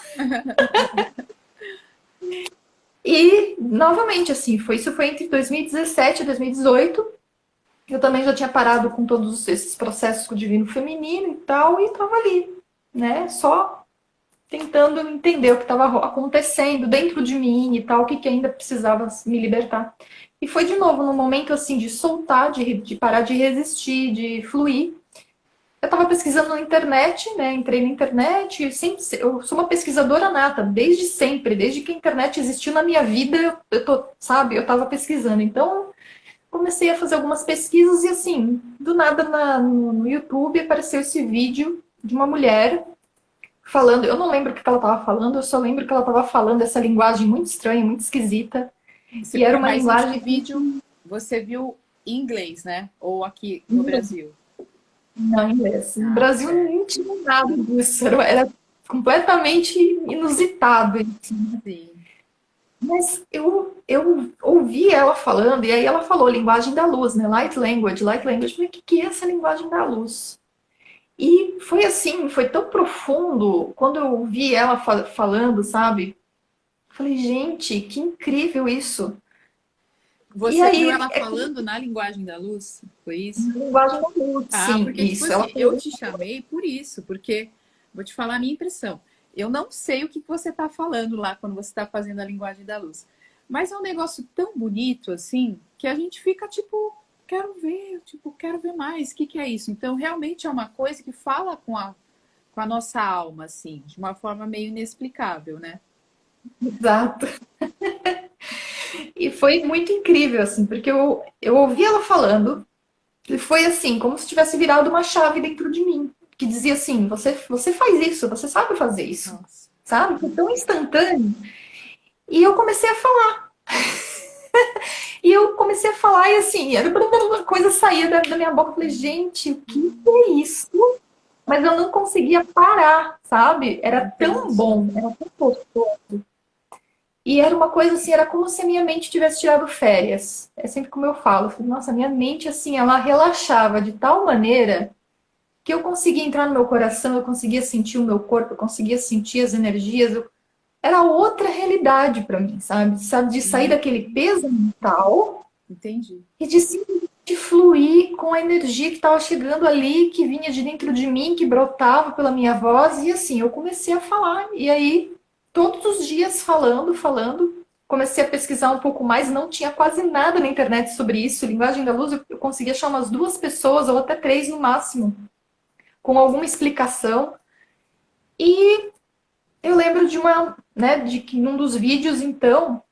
S2: E novamente, assim, isso foi entre 2017 e 2018. Eu também já tinha parado com todos esses processos com o divino feminino e tal, e estava ali, né? Só tentando entender o que estava acontecendo dentro de mim e tal, o que ainda precisava me libertar. E foi de novo num momento assim de soltar, de parar de resistir, de fluir. Eu estava pesquisando na internet, né? Entrei na internet, eu sou uma pesquisadora nata, desde sempre, desde que a internet existiu na minha vida, sabe, eu estava pesquisando. Então, comecei a fazer algumas pesquisas e assim, do nada no YouTube apareceu esse vídeo de uma mulher falando, eu não lembro o que ela estava falando, eu só lembro que ela estava falando essa linguagem muito estranha, muito esquisita. E era uma linguagem...
S1: Esse vídeo você viu em inglês, né? Ou aqui no Brasil?
S2: Não, em inglês. No Brasil não tinha nada disso, era completamente inusitado.
S1: Sim.
S2: Mas eu ouvi ela falando, e aí ela falou linguagem da luz, né? Light language, light language. Eu falei, o que é essa linguagem da luz? E foi assim, foi tão profundo, quando eu ouvi ela falando, sabe? Eu falei, gente, que incrível isso.
S1: Você
S2: e aí,
S1: viu ela falando na linguagem da luz? Foi isso?
S2: Linguagem da luz, sim,
S1: porque,
S2: isso.
S1: tipo assim, eu te chamei por isso, porque vou te falar a minha impressão. Eu não sei o que você está falando lá quando você está fazendo a linguagem da luz. Mas é um negócio tão bonito, assim, que a gente fica, tipo, quero ver mais. O que é isso? Então, realmente é uma coisa que fala com a nossa alma, assim, de uma forma meio inexplicável, né?
S2: Exato. E foi muito incrível, assim, porque eu ouvi ela falando, e foi assim, como se tivesse virado uma chave dentro de mim, que dizia assim, você faz isso, você sabe fazer isso,
S1: Nossa.
S2: sabe? Foi tão instantâneo. E eu comecei a falar. E eu comecei a falar, e assim, uma coisa saía da minha boca. Eu falei, gente, o que é isso? mas eu não conseguia parar, sabe? Era tão
S1: Entendi.
S2: bom, era tão gostoso. E era uma coisa assim, era como se a minha mente tivesse tirado férias. É sempre como eu falo, nossa, minha mente assim, ela relaxava de tal maneira que eu conseguia entrar no meu coração, eu conseguia sentir o meu corpo, eu conseguia sentir as energias. Era outra realidade para mim, sabe? Sabe, de sair
S1: Uhum.
S2: daquele peso mental
S1: Entendi.
S2: e de simplesmente fluir com a energia que estava chegando ali, que vinha de dentro de mim, que brotava pela minha voz. E assim, eu comecei a falar. E aí, todos os dias falando, falando. Comecei a pesquisar um pouco mais, não tinha quase nada na internet sobre isso. Linguagem da luz, eu consegui achar umas 2 pessoas, ou até 3 no máximo, com alguma explicação. E eu lembro de uma, né, de que num dos vídeos, então,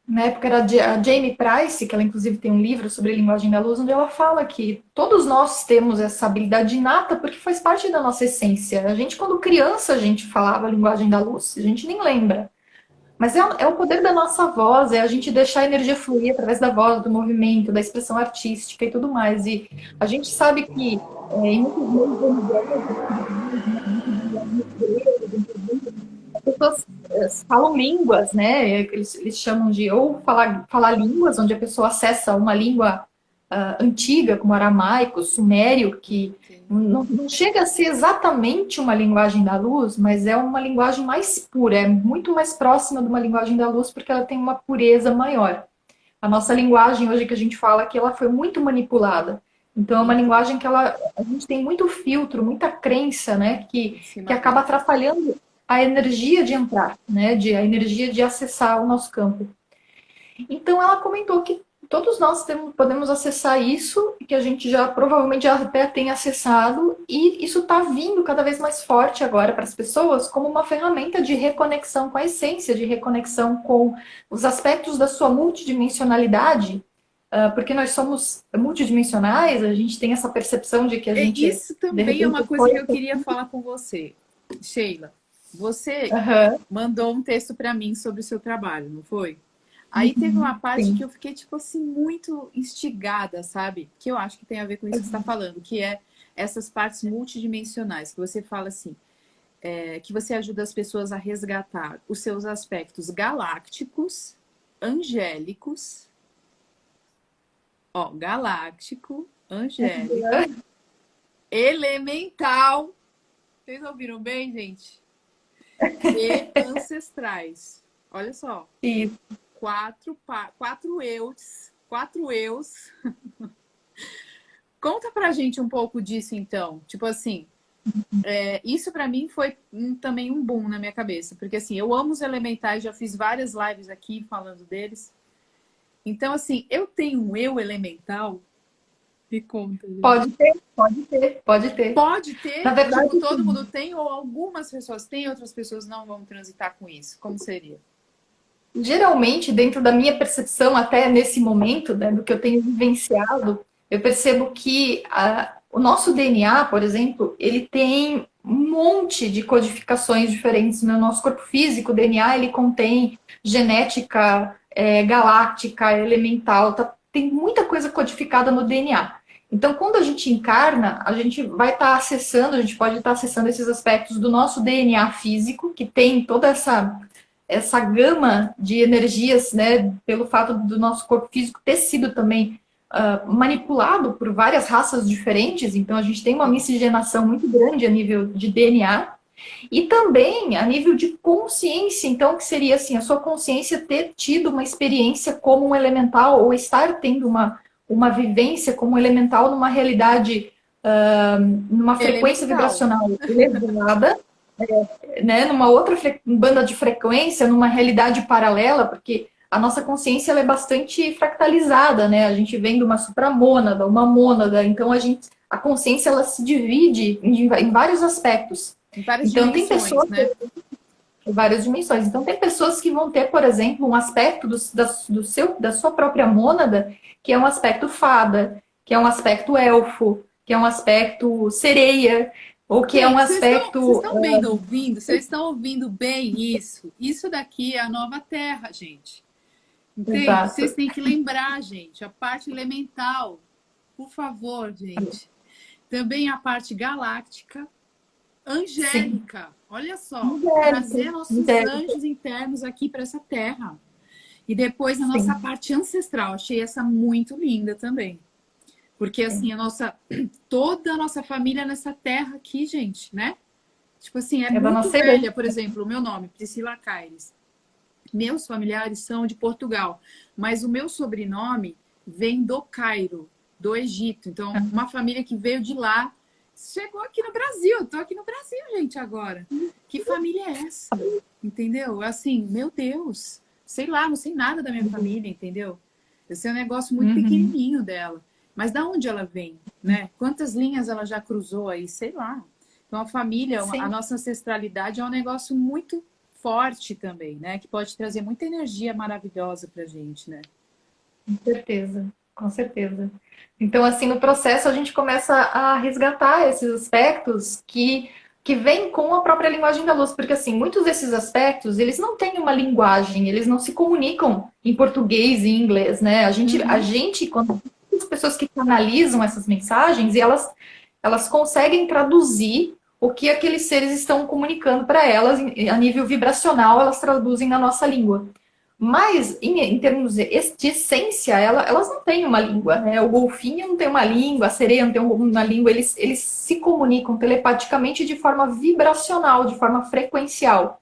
S2: na época era a Jamie Price, que ela inclusive tem um livro sobre linguagem da luz, onde ela fala que todos nós temos essa habilidade inata porque faz parte da nossa essência. A gente, quando criança, a gente falava a linguagem da luz, a gente nem lembra. Mas é o poder da nossa voz, é a gente deixar a energia fluir através da voz, do movimento, da expressão artística e tudo mais. E a gente sabe que em muitos meios as pessoas falam línguas, né? Eles chamam de ou falar línguas, onde a pessoa acessa uma língua antiga, como aramaico, sumério, que
S1: Sim.
S2: não chega a ser exatamente uma linguagem da luz, mas é uma linguagem mais pura, é muito mais próxima de uma linguagem da luz, porque ela tem uma pureza maior. A nossa linguagem hoje que a gente fala que ela foi muito manipulada. Então é uma
S1: Uhum.
S2: linguagem que a gente tem muito filtro, muita crença, né,
S1: Em
S2: que
S1: cima
S2: acaba
S1: dela.
S2: atrapalhando a energia de entrar, né, a energia de acessar o nosso campo. Então ela comentou que todos nós podemos acessar isso, que a gente já provavelmente já até tem acessado, e isso está vindo cada vez mais forte agora para as pessoas como uma ferramenta de reconexão com a essência, de reconexão com os aspectos da sua multidimensionalidade, porque nós somos multidimensionais, a gente tem essa percepção de que a
S1: E
S2: gente,
S1: isso
S2: de
S1: também é uma
S2: repente,
S1: coisa
S2: foi.
S1: que eu queria falar com você. Sheila, você
S2: Aham,
S1: mandou um texto para mim sobre o seu trabalho, não foi? Aí teve uma parte que
S2: sim.
S1: eu fiquei, tipo assim, muito instigada, sabe? Que eu acho que tem a ver com isso que você está falando, que é essas partes multidimensionais, que você fala assim, que você ajuda as pessoas a resgatar os seus aspectos galácticos, angélicos, ó, galáctico, angélico, elemental. Vocês ouviram bem, gente? E ancestrais. Olha só,
S2: Isso.
S1: quatro eus. Conta pra gente um pouco disso, então. Tipo assim, isso pra mim foi também um boom na minha cabeça, porque assim, eu amo os elementais, já fiz várias lives aqui falando deles. Então, assim, eu tenho um eu elemental. Me conta, gente.
S2: Pode ter, pode ter, pode ter.
S1: Pode
S2: Na
S1: ter,
S2: verdade,
S1: tipo, todo mundo tem, ou algumas pessoas têm, outras pessoas não vão transitar com isso. Como seria?
S2: geralmente, dentro da minha percepção, até nesse momento, né, do que eu tenho vivenciado, eu percebo que o nosso DNA, por exemplo, ele tem um monte de codificações diferentes no nosso corpo físico. O DNA ele contém genética galáctica, elemental, tem muita coisa codificada no DNA. Então, quando a gente encarna, a gente vai estar acessando, a gente pode estar acessando esses aspectos do nosso DNA físico, que tem toda essa gama de energias, né, pelo fato do nosso corpo físico ter sido também manipulado por várias raças diferentes, então a gente tem uma
S1: Sim.
S2: miscigenação muito grande a nível de DNA e também a nível de consciência, então que seria assim, a sua consciência ter tido uma experiência como um elemental ou estar tendo uma vivência como um elemental numa realidade, numa frequência
S1: Elemental.
S2: vibracional elevada, né, numa outra banda de frequência, numa realidade paralela, porque a nossa consciência ela é bastante fractalizada, né? A gente vem de uma supramônada, uma mônada, então a consciência ela se divide em vários aspectos.
S1: Em várias
S2: Então tem
S1: dimensões,
S2: pessoas
S1: né?
S2: em várias dimensões. Então tem pessoas que vão ter, por exemplo, um aspecto da sua própria mônada, que é um aspecto fada, que é um aspecto elfo, que é um aspecto sereia, ou que é um
S1: Gente, vocês
S2: aspecto.
S1: estão bem ouvindo? Vocês estão ouvindo bem isso? Isso daqui é a nova Terra, gente. Entende? Vocês
S2: Exato.
S1: têm que lembrar, gente, a parte elemental. Por favor, gente. Também a parte galáctica,
S2: Sim.
S1: angélica. Olha só,
S2: Angélica,
S1: trazer nossos
S2: angélica,
S1: anjos internos aqui para essa terra. E depois a nossa
S2: sim,
S1: parte ancestral, achei essa muito linda também. Porque assim,
S2: sim.
S1: toda a nossa família nessa terra aqui, gente, né? Tipo assim, é
S2: É da
S1: muito
S2: nossa herança.
S1: velha, por exemplo, o meu nome, Priscila Caires. Meus familiares são de Portugal, mas o meu sobrenome vem do Cairo, do Egito. Então, uma família que veio de lá chegou aqui no Brasil. Eu tô aqui no Brasil, gente, agora. Que família é essa? Entendeu? Assim, meu Deus. Sei lá, não sei nada da minha família, entendeu? Esse é um negócio muito
S2: Uhum.
S1: pequenininho dela. Mas da onde ela vem, né? Quantas linhas ela já cruzou aí? Sei lá. Então, a família, a
S2: Sim,
S1: nossa ancestralidade é um negócio muito forte também, né? Que pode trazer muita energia maravilhosa pra gente, né?
S2: com certeza, com certeza. Então, assim, no processo a gente começa a resgatar esses aspectos que vêm com a própria linguagem da luz, porque assim, muitos desses aspectos, eles não têm uma linguagem, eles não se comunicam em português e inglês, né?
S1: Uhum.
S2: Quando as pessoas que canalizam essas mensagens, e elas conseguem traduzir o que aqueles seres estão comunicando para elas a nível vibracional, elas traduzem na nossa língua. Mas, em termos de essência, elas não têm uma língua, né? O golfinho não tem uma língua, a sereia não tem uma língua, eles se comunicam telepaticamente de forma vibracional, de forma frequencial.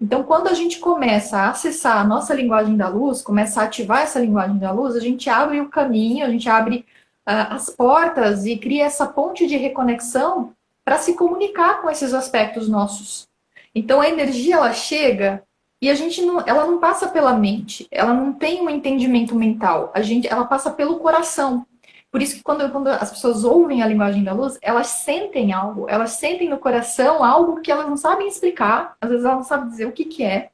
S2: Então, quando a gente começa a acessar a nossa linguagem da luz, começa a ativar essa linguagem da luz, a gente abre o caminho, a gente abre as portas e cria essa ponte de reconexão para se comunicar com esses aspectos nossos. Então, a energia ela chega e ela não passa pela mente, ela não tem um entendimento mental, ela passa pelo coração. Por isso que quando as pessoas ouvem a linguagem da luz, elas sentem algo, elas sentem no coração algo que elas não sabem explicar, às vezes elas não sabem dizer o que que é,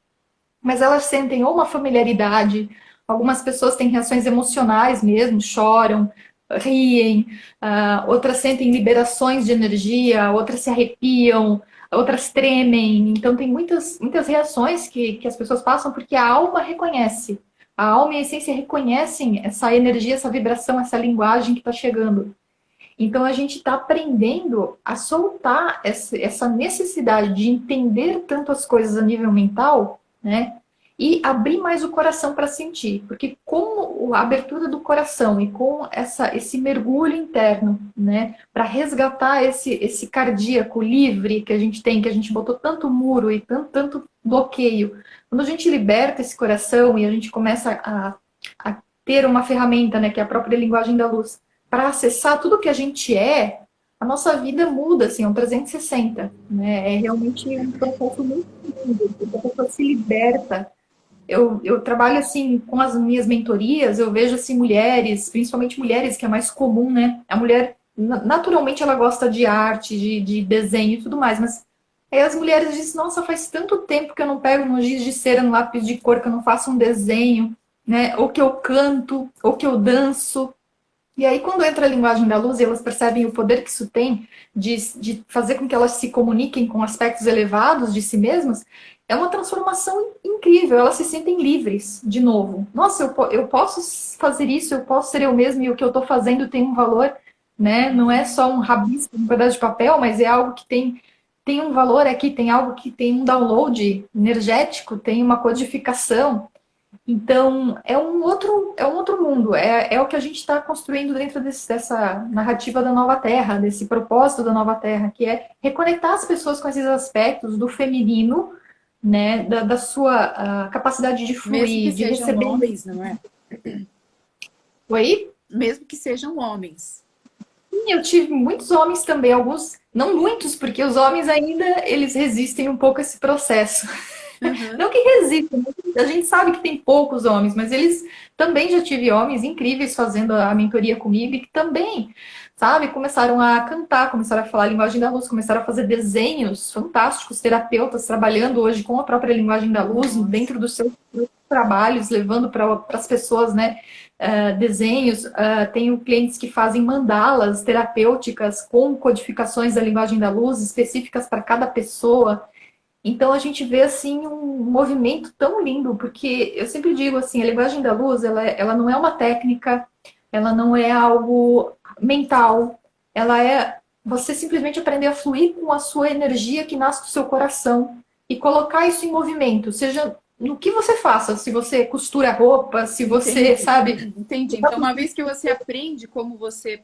S2: mas elas sentem ou uma familiaridade, algumas pessoas têm reações emocionais mesmo, choram, riem, outras sentem liberações de energia, outras se arrepiam, outras tremem. Então tem muitas reações que as pessoas passam porque a alma reconhece. A alma e a essência reconhecem essa energia, essa vibração, essa linguagem que está chegando. Então a gente está aprendendo a soltar essa necessidade de entender tanto as coisas a nível mental, né? E abrir mais o coração para sentir, porque com a abertura do coração e com esse mergulho interno, né, para resgatar esse cardíaco livre que a gente tem, que a gente botou tanto muro e tanto bloqueio, quando a gente liberta esse coração e a gente começa a ter uma ferramenta, né, que é a própria linguagem da luz, para acessar tudo que a gente a nossa vida muda, assim, é um 360, né? É realmente um processo muito lindo, porque a pessoa se liberta. Eu trabalho, assim, com as minhas mentorias, eu vejo, assim, mulheres, principalmente mulheres, que é mais comum, né? A mulher, naturalmente, ela gosta de arte, de desenho e tudo mais, mas aí as mulheres dizem, nossa, faz tanto tempo que eu não pego no giz de cera, no lápis de cor, que eu não faço um desenho, né? Ou que eu canto, ou que eu danço. E aí, quando entra a linguagem da luz e elas percebem o poder que isso tem de fazer com que elas se comuniquem com aspectos elevados de si mesmas, é uma transformação incrível. Elas se sentem livres de novo. Nossa, eu posso fazer isso, eu posso ser eu mesma e o que eu estou fazendo tem um valor, né? Não é só um rabisco, um pedaço de papel, mas é algo que tem um valor aqui, tem algo que tem um download energético, tem uma codificação. Então, é um outro mundo. É o que a gente está construindo dentro dessa narrativa da nova Terra, desse propósito da nova Terra, que é reconectar as pessoas com esses aspectos do feminino, né, da sua capacidade de
S1: Mesmo que
S2: fluir, de
S1: sejam
S2: receber.
S1: homens, não é?
S2: Oi?
S1: Mesmo que sejam homens.
S2: Sim, eu tive muitos homens também, alguns, não muitos, porque os homens ainda eles resistem um pouco a esse processo.
S1: Uhum.
S2: Não que resistam, a gente sabe que tem poucos homens, mas eles também já tive homens incríveis fazendo a mentoria comigo e que também, sabe, começaram a cantar, começaram a falar a linguagem da luz, começaram a fazer desenhos fantásticos, terapeutas trabalhando hoje com a própria linguagem da luz
S1: Nossa.
S2: dentro dos seus trabalhos, levando para as pessoas, né, desenhos. Tenho clientes que fazem mandalas terapêuticas com codificações da linguagem da luz específicas para cada pessoa. Então a gente vê assim um movimento tão lindo, porque eu sempre digo assim, a linguagem da luz, ela não é uma técnica, ela não é algo mental, ela é você simplesmente aprender a fluir com a sua energia que nasce do seu coração e colocar isso em movimento, seja no que você faça, se você costura roupa, se você,
S1: Entendi,
S2: sabe?
S1: entendi. Então, uma vez que você aprende como você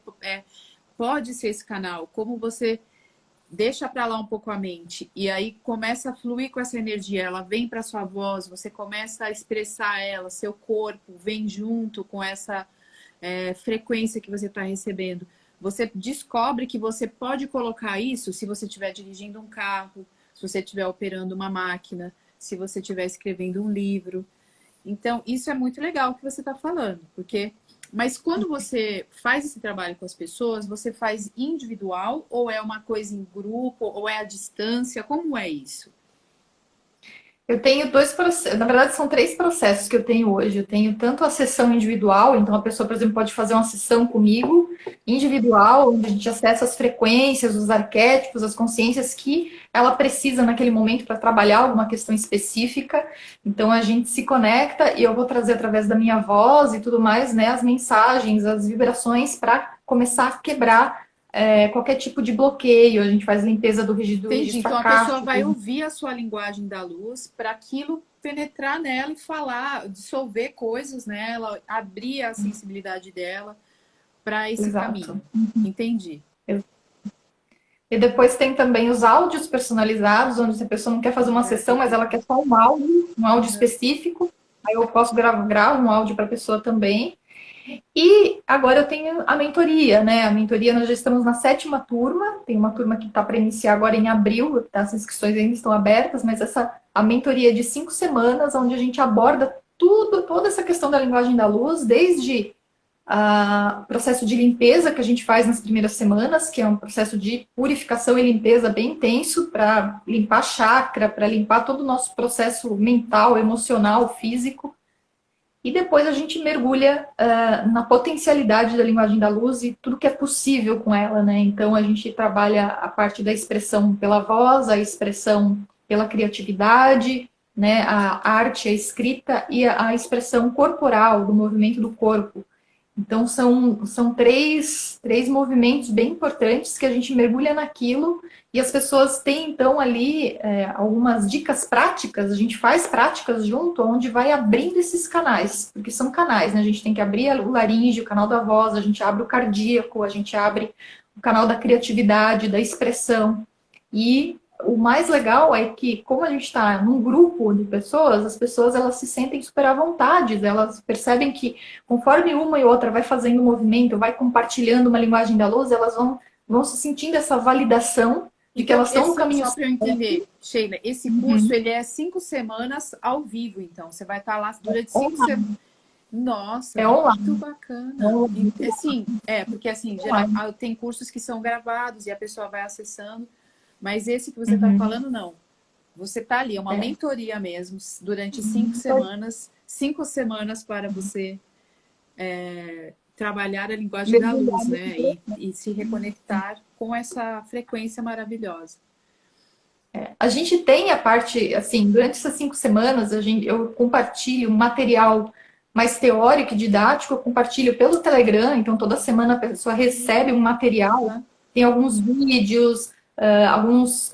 S1: pode ser esse canal, como você deixa para lá um pouco a mente e aí começa a fluir com essa energia, ela vem para sua voz, você começa a expressar ela, seu corpo vem junto com essa frequência que você está recebendo. Você descobre que você pode colocar isso se você estiver dirigindo um carro, se você estiver operando uma máquina, se você estiver escrevendo um livro. Então, isso é muito legal que você está falando, porque... Mas quando você faz esse trabalho com as pessoas, você faz individual ou é uma coisa em grupo ou é à distância? Como é isso?
S2: Eu tenho dois processos, na verdade são três processos que eu tenho hoje. Eu tenho tanto a sessão individual, então a pessoa, por exemplo, pode fazer uma sessão comigo, individual, onde a gente acessa as frequências, os arquétipos, as consciências que ela precisa naquele momento para trabalhar alguma questão específica. Então a gente se conecta e eu vou trazer através da minha voz e tudo mais, né, as mensagens, as vibrações para começar a quebrar qualquer tipo de bloqueio. A gente faz limpeza do
S1: Entendi.
S2: registro
S1: Então a pessoa
S2: akáshico.
S1: vai ouvir a sua linguagem da luz para aquilo penetrar nela e falar, dissolver coisas nela, abrir a sensibilidade dela para esse
S2: Exato.
S1: caminho. Entendi.
S2: E depois tem também os áudios personalizados, onde se a pessoa não quer fazer uma sessão, mas ela quer só um áudio específico. Aí eu posso gravar um áudio para a pessoa também. E agora eu tenho a mentoria, né? A mentoria, nós já estamos na 7ª turma. Tem uma turma que está para iniciar agora em abril, tá? As inscrições ainda estão abertas, mas a mentoria é de 5 semanas, onde a gente aborda toda essa questão da linguagem da luz, desde o processo de limpeza que a gente faz nas primeiras semanas, que é um processo de purificação e limpeza bem intenso para limpar chakra, para limpar todo o nosso processo mental, emocional, físico. E depois a gente mergulha na potencialidade da linguagem da luz e tudo que é possível com ela, né? Então a gente trabalha a parte da expressão pela voz, a expressão pela criatividade, né? A arte, a escrita e a expressão corporal, do movimento do corpo. Então, são três movimentos bem importantes que a gente mergulha naquilo e as pessoas têm, então, ali algumas dicas práticas, a gente faz práticas junto, onde vai abrindo esses canais, porque são canais, né? A gente tem que abrir o laríngeo, o canal da voz, a gente abre o cardíaco, a gente abre o canal da criatividade, da expressão. E o mais legal é que, como a gente está num grupo de pessoas, as pessoas elas se sentem super à vontade, elas percebem que conforme uma e outra vai fazendo um movimento, vai compartilhando uma linguagem da luz, elas vão se sentindo essa validação de que elas estão no caminho
S1: certo. Só para eu entender, Sheila, esse curso ele é 5 semanas ao vivo, então. Você vai estar lá durante 5 semanas. Nossa, muito bacana. Assim, porque assim, geral, tem cursos que são gravados e a pessoa vai acessando. Mas esse que você está falando, não. Você está ali, é uma mentoria mesmo, durante 5 semanas. 5 semanas para você trabalhar a linguagem da luz, né? E se reconectar com essa frequência maravilhosa.
S2: A gente tem a parte, assim, durante essas 5 semanas, eu compartilho material mais teórico e didático, eu compartilho pelo Telegram, então toda semana a pessoa recebe um material, tem alguns vídeos, alguns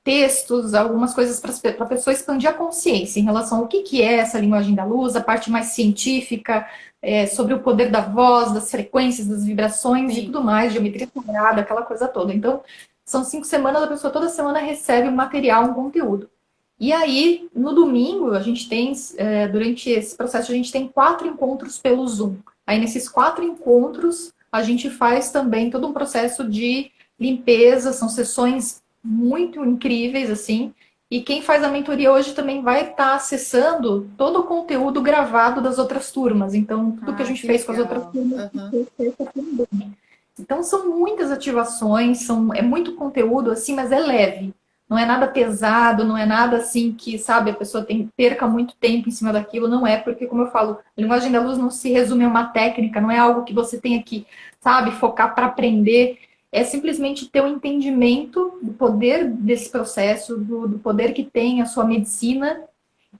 S2: textos, algumas coisas para a pessoa expandir a consciência em relação ao que é essa linguagem da luz, a parte mais científica, sobre o poder da voz, das frequências, das vibrações e tudo mais, geometria sagrada, aquela coisa toda. Então, são 5 semanas, a pessoa toda semana recebe um material, um conteúdo. E aí, no domingo, a gente tem, durante esse processo, a gente tem 4 encontros pelo Zoom. Aí, nesses 4 encontros, a gente faz também todo um processo de limpeza, são sessões muito incríveis, assim, e quem faz a mentoria hoje também vai estar acessando todo o conteúdo gravado das outras turmas, então tudo que a gente fez com as outras turmas, então são muitas ativações, é muito conteúdo, assim, mas é leve, não é nada pesado, não é nada assim que, sabe, a pessoa perca muito tempo em cima daquilo, não é, porque como eu falo, a linguagem da luz não se resume a uma técnica, não é algo que você tenha que, sabe, focar para aprender, é simplesmente ter um entendimento do poder desse processo, do poder que tem a sua medicina.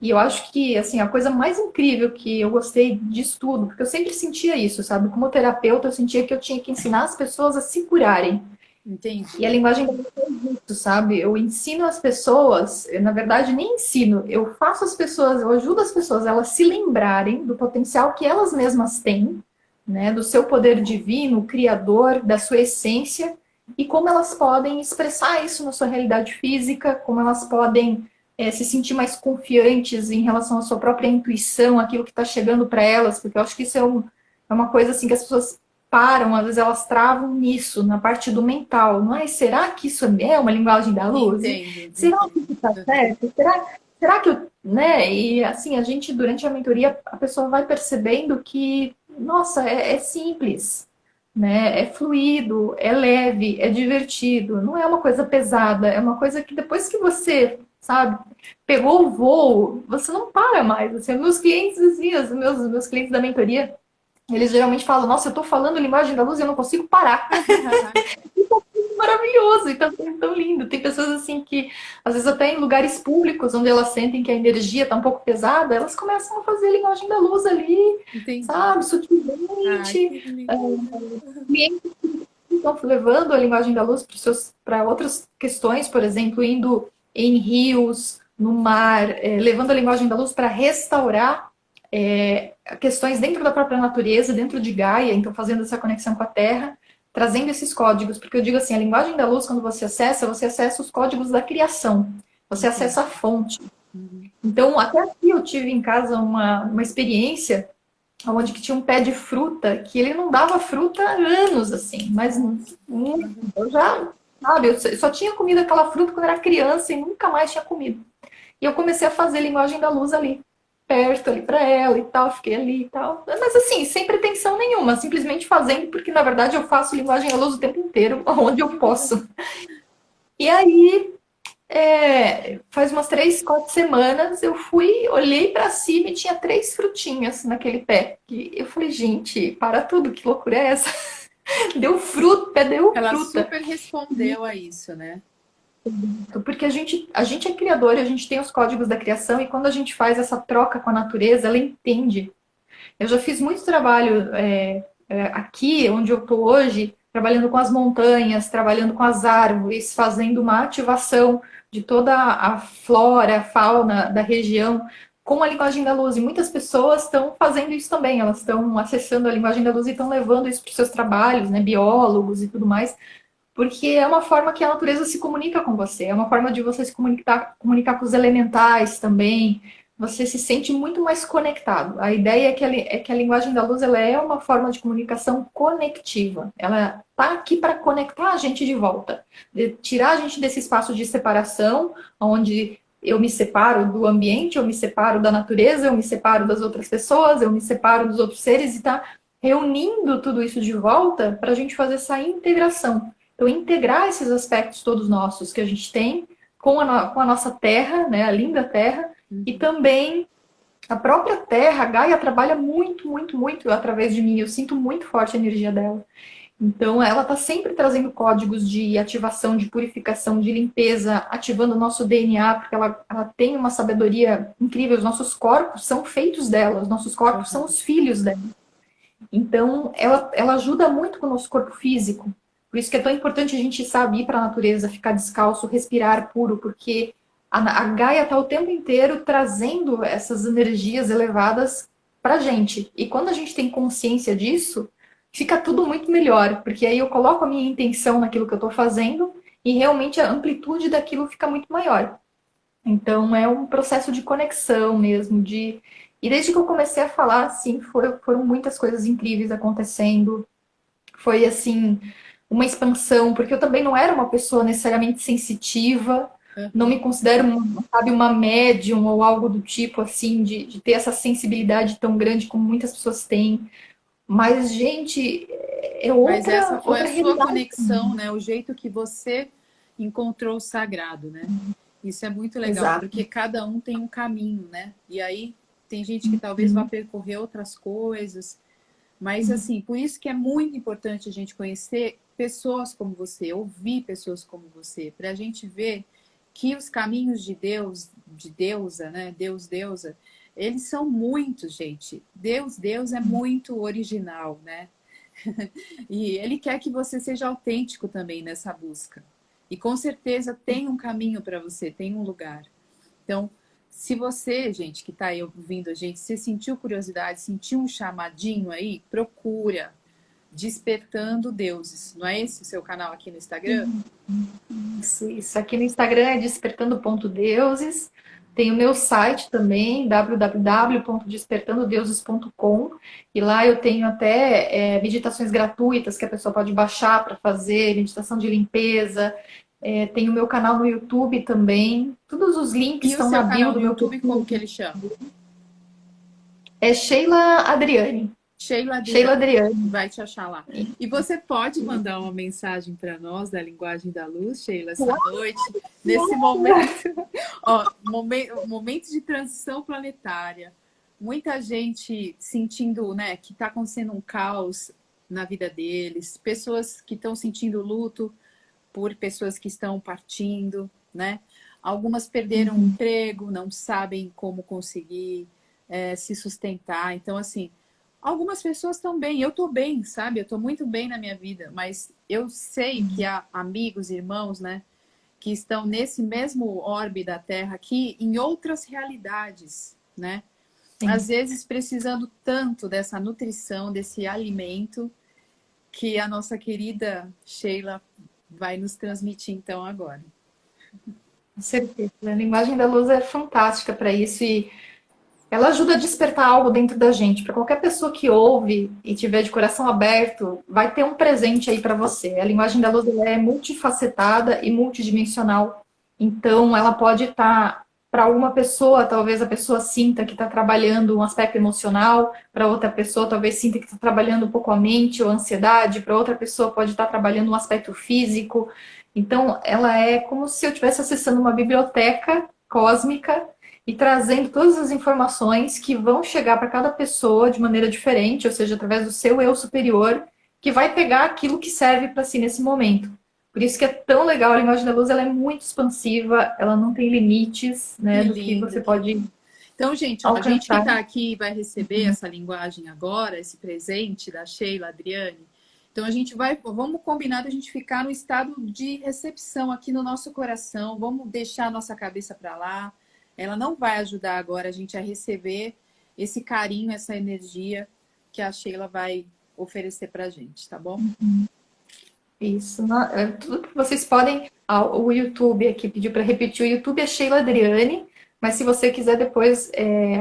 S2: E eu acho que, assim, a coisa mais incrível que eu gostei disso tudo, porque eu sempre sentia isso, sabe? Como terapeuta, eu sentia que eu tinha que ensinar as pessoas a se curarem.
S1: Entendi.
S2: E a linguagem da luz é isso, sabe? Eu ensino as pessoas, eu, na verdade, nem ensino, eu faço as pessoas, eu ajudo as pessoas a elas se lembrarem do potencial que elas mesmas têm, né? Do seu poder divino, criador, da sua essência, e como elas podem expressar isso na sua realidade física, como elas podem se sentir mais confiantes em relação à sua própria intuição, aquilo que está chegando para elas, porque eu acho que isso é uma coisa assim que as pessoas param, às vezes elas travam nisso, na parte do mental. Mas será que isso é uma linguagem da luz?
S1: Entendo.
S2: Será que isso está certo? Será que eu, né? E assim, a gente, durante a mentoria, a pessoa vai percebendo que, nossa, é simples, né? É fluido, é leve, é divertido, não é uma coisa pesada, é uma coisa que depois que você, sabe, pegou o voo, você não para mais. Assim, meus clientes, assim, meus clientes da mentoria, eles geralmente falam, nossa, eu tô falando linguagem da luz e eu não consigo parar. Maravilhoso, e tá sendo tão lindo. Tem pessoas assim que, às vezes até em lugares públicos, onde elas sentem que a energia tá um pouco pesada, elas começam a fazer linguagem da luz ali,
S1: Entendi.
S2: sabe,
S1: Ai,
S2: sutilmente.
S1: que lindo.
S2: Clientes que estão levando a linguagem da luz para outras questões, por exemplo, indo em rios, no mar, levando a linguagem da luz para restaurar questões dentro da própria natureza, dentro de Gaia, então fazendo essa conexão com a Terra, trazendo esses códigos, porque eu digo assim, a linguagem da luz, quando você acessa os códigos da criação, você acessa a fonte.
S1: Uhum.
S2: Então, até aqui eu tive em casa uma experiência onde que tinha um pé de fruta que ele não dava fruta há anos, assim, mas eu já, sabe, eu só tinha comido aquela fruta quando era criança e nunca mais tinha comido. E eu comecei a fazer linguagem da luz ali, perto ali para ela e tal, fiquei ali e tal. Mas assim, sem pretensão nenhuma, simplesmente fazendo, porque na verdade eu faço linguagem da luz o tempo inteiro, onde eu posso. E aí, faz umas 3, 4 semanas, eu fui, olhei para cima e tinha 3 frutinhas naquele pé. E eu falei, gente, para tudo, que loucura é essa? Deu fruta, pé deu
S1: Ela
S2: fruta.
S1: super respondeu a isso, né?
S2: Porque a gente é criador, a gente tem os códigos da criação, e quando a gente faz essa troca com a natureza, ela entende. Eu já fiz muito trabalho aqui, onde eu estou hoje, trabalhando com as montanhas, trabalhando com as árvores, fazendo uma ativação de toda a flora, a fauna da região com a linguagem da luz. E muitas pessoas estão fazendo isso também, elas estão acessando a linguagem da luz e estão levando isso para os seus trabalhos, né, biólogos e tudo mais, porque é uma forma que a natureza se comunica com você, é uma forma de você se comunicar com os elementais também. Você se sente muito mais conectado. A ideia é que a linguagem da luz ela é uma forma de comunicação conectiva. Ela está aqui para conectar a gente de volta, de tirar a gente desse espaço de separação, onde eu me separo do ambiente, eu me separo da natureza, eu me separo das outras pessoas, eu me separo dos outros seres, e está reunindo tudo isso de volta para a gente fazer essa integração. Então, integrar esses aspectos todos nossos que a gente tem com a nossa terra, né, a linda terra, e também a própria terra, a Gaia trabalha muito, muito, muito através de mim. Eu sinto muito forte a energia dela. Então, ela está sempre trazendo códigos de ativação, de purificação, de limpeza, ativando o nosso DNA, porque ela tem uma sabedoria incrível. Os nossos corpos são feitos dela, os nossos corpos são os filhos dela. Então, ela ajuda muito com o nosso corpo físico. Por isso que é tão importante a gente, sabe, ir para a natureza, ficar descalço, respirar puro, porque a Gaia está o tempo inteiro trazendo essas energias elevadas para a gente. E quando a gente tem consciência disso, fica tudo muito melhor, porque aí eu coloco a minha intenção naquilo que eu estou fazendo e realmente a amplitude daquilo fica muito maior. Então é um processo de conexão mesmo, de... E desde que eu comecei a falar, assim, foram muitas coisas incríveis acontecendo. Foi, assim, uma expansão, porque eu também não era uma pessoa necessariamente sensitiva, não me considero, sabe, uma médium ou algo do tipo, assim, de ter essa sensibilidade tão grande como muitas pessoas têm. Mas, gente, é
S1: Mas essa foi
S2: outra
S1: a sua
S2: realidade.
S1: conexão, né? O jeito que você encontrou o sagrado, né? Isso é muito legal,
S2: Exato.
S1: porque cada um tem um caminho, né? E aí tem gente que talvez vá percorrer outras coisas, mas assim, por isso que é muito importante a gente conhecer pessoas como você, ouvir pessoas como você, para a gente ver que os caminhos de Deus, de deusa, né? Deus, deusa, eles são muitos, gente. Deus é muito original, né? E Ele quer que você seja autêntico também nessa busca. E com certeza tem um caminho para você, tem um lugar. Então, se você, gente, que está aí ouvindo a gente, se sentiu curiosidade, sentiu um chamadinho aí, procura Despertando Deuses. Não é esse o seu canal aqui no Instagram?
S2: Isso. Aqui no Instagram é despertando.deuses. Tem o meu site também, www.despertandodeuses.com. E lá eu tenho até meditações gratuitas que a pessoa pode baixar para fazer, meditação de limpeza. Tem o meu canal no YouTube também. Todos os links
S1: E o
S2: estão na
S1: seu
S2: bio
S1: canal
S2: do
S1: no
S2: meu
S1: YouTube, como
S2: perfil.
S1: que ele chama?
S2: É Sheila Adriane.
S1: Sheila
S2: Sheila
S1: Adriane.
S2: Adriane.
S1: Vai te achar lá. E você pode mandar uma mensagem para nós da Linguagem da Luz, Sheila, essa noite, nesse momento, ó, momento de transição planetária. Muita gente sentindo, né, que está acontecendo um caos na vida deles, pessoas que estão sentindo luto por pessoas que estão partindo, né? Algumas perderam o emprego, não sabem como conseguir se sustentar. Então, assim, algumas pessoas estão bem, eu estou bem, sabe? Eu estou muito bem na minha vida, mas eu sei que há amigos, irmãos, né, que estão nesse mesmo orbe da Terra aqui, em outras realidades, né?
S2: Sim.
S1: Às vezes precisando tanto dessa nutrição, desse alimento, que a nossa querida Sheila vai nos transmitir então agora.
S2: Com certeza. A linguagem da luz é fantástica para isso e ela ajuda a despertar algo dentro da gente. Para qualquer pessoa que ouve e tiver de coração aberto, vai ter um presente aí para você. A linguagem da luz ela é multifacetada e multidimensional. Então, ela pode estar para alguma pessoa, talvez a pessoa sinta que está trabalhando um aspecto emocional, para outra pessoa talvez sinta que está trabalhando um pouco a mente ou a ansiedade, para outra pessoa pode estar trabalhando um aspecto físico. Então, ela é como se eu estivesse acessando uma biblioteca cósmica e trazendo todas as informações que vão chegar para cada pessoa de maneira diferente, ou seja, através do seu eu superior, que vai pegar aquilo que serve para si nesse momento. Por isso que é tão legal, a linguagem da luz, ela é muito expansiva, ela não tem limites, né,
S1: Que
S2: do que
S1: lindo,
S2: você
S1: que
S2: pode
S1: lindo. Então, gente, ó, a gente que
S2: alcançar.
S1: está aqui vai receber essa linguagem agora, esse presente da Sheila Adriane. Então, vamos combinar de a gente ficar no estado de recepção aqui no nosso coração, vamos deixar a nossa cabeça para lá. Ela não vai ajudar agora a gente a receber esse carinho, essa energia que a Sheila vai oferecer para a gente, tá bom?
S2: Isso. Tudo que vocês podem. O YouTube aqui pediu para repetir. O YouTube é Sheila Adriane, mas se você quiser depois